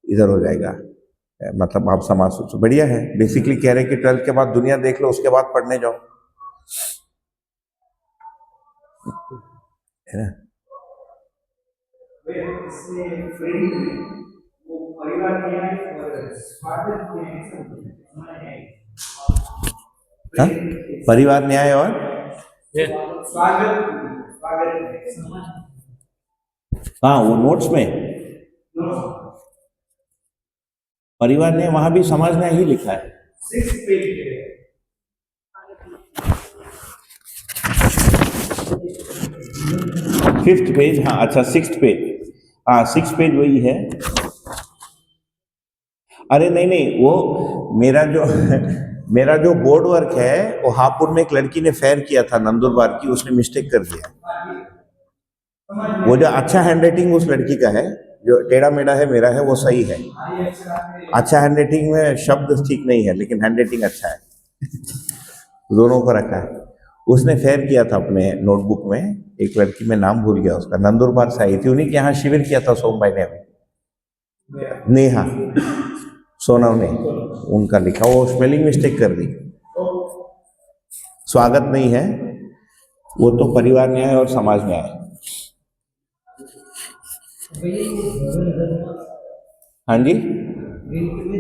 इधर हो जाएगा, मतलब आप समाज से। बढ़िया है, बेसिकली कह रहे हैं कि 12th के बाद दुनिया देख लो, उसके बाद पढ़ने जाओ, है ना। इसमें फ्रेंड में वो परिवार न्याय और स्वागत न्याय हाँ? परिवार न्याय और स्वागत स्वागत हाँ, वो नोट्स में परिवार न्याय, वहां भी समाज न्याय ही लिखा है। 6 पेज 5th पेज, हाँ अच्छा 6th पेज, हाँ 6th पेज वही है। अरे नहीं नहीं, वो मेरा जो बोर्ड वर्क है वो हापुड़ में एक लड़की ने फेयर किया था नंदुरबार की, उसने मिस्टेक कर दिया। वो जो अच्छा हैंडराइटिंग उस लड़की का है, जो टेढ़ा मेढ़ा है मेरा है वो सही है। अच्छा हैंडराइटिंग में शब्द ठीक नहीं है लेकिन हैंडराइटिंग अच्छा है। दोनों को रखा है। उसने फेयर किया था अपने नोटबुक में, एक लड़की में नाम भूल गया उसका, नंदुरबार से आई थी, उन्हीं के यहाँ शिविर किया था सोम भाई ने अभी, नेहा सोनव ने, उनका लिखा, वो स्पेलिंग मिस्टेक कर दी। स्वागत नहीं है वो, तो परिवार न्याय और समाज न्याय। हाँ जी,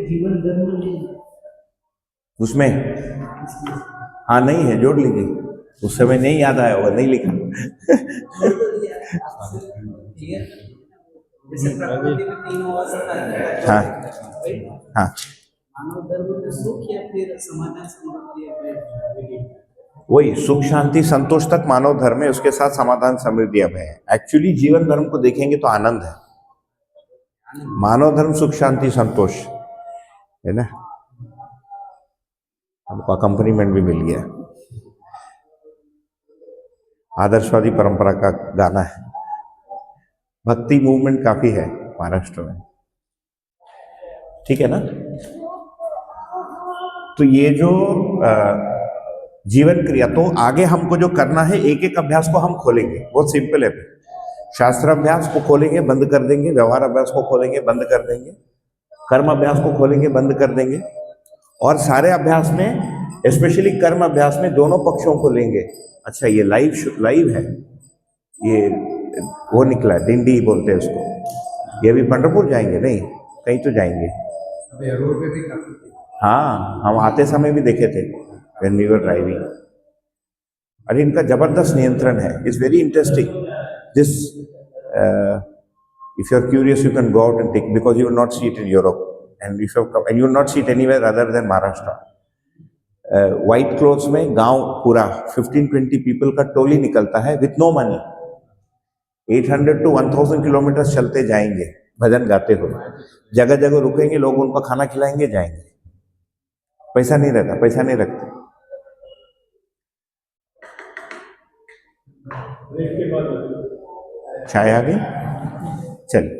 जीवन धर्म उसमें हाँ नहीं है, जोड़ लीजिए। उस समय नहीं याद आया होगा, नहीं लिखा। जैसे प्रकृति में 3 अवस्था है। हाँ हाँ, मानव धर्म में सुख या फिर समाधान समृद्धि है। वही सुख शांति संतोष तक मानव धर्म है, उसके साथ समाधान समृद्धि अभय है। एक्चुअली जीवन धर्म को देखेंगे तो आनंद है। मानव धर्म सुख शांति संतोष है ना। हमको अकम्पनीमेंट भी मिल गया, आदर्शवादी परंपरा का गाना है। भक्ति मूवमेंट काफी है महाराष्ट्र में, ठीक है ना। तो ये जो जीवन क्रिया, तो आगे हमको जो करना है, एक एक अभ्यास को हम खोलेंगे, बहुत सिंपल है। शास्त्र अभ्यास को खोलेंगे, बंद कर देंगे, व्यवहार अभ्यास को खोलेंगे, बंद कर देंगे, कर्म अभ्यास को खोलेंगे, बंद कर देंगे, और सारे अभ्यास में, स्पेशली कर्म अभ्यास में, दोनों पक्षों को लेंगे। अच्छा, ये लाइव है, ये वो निकला है, डिंडी बोलते हैं उसको। ये अभी पंढरपुर जाएंगे? नहीं, कहीं तो जाएंगे। अभी रोड पे भी काफी हाँ, हम आते समय भी देखे थे, व्हेन वी वर ड्राइविंग। अरे इनका जबरदस्त नियंत्रण है। It's very interesting this. If you are curious you can go out and take, because you will not see it in Europe, and if you come and you will not see it anywhere other than Maharashtra. White clothes में गांव पूरा 15-20 people का टोली निकलता है with no money. 800 to 1000 kilometre चलते जाएंगे भजन गाते हुए, जगह जगह रुकेंगे, लोग उनको खाना खिलाएंगे, जाएंगे। पैसा नहीं रहता, पैसा नहीं रखते। चाय आ गई? चलिए।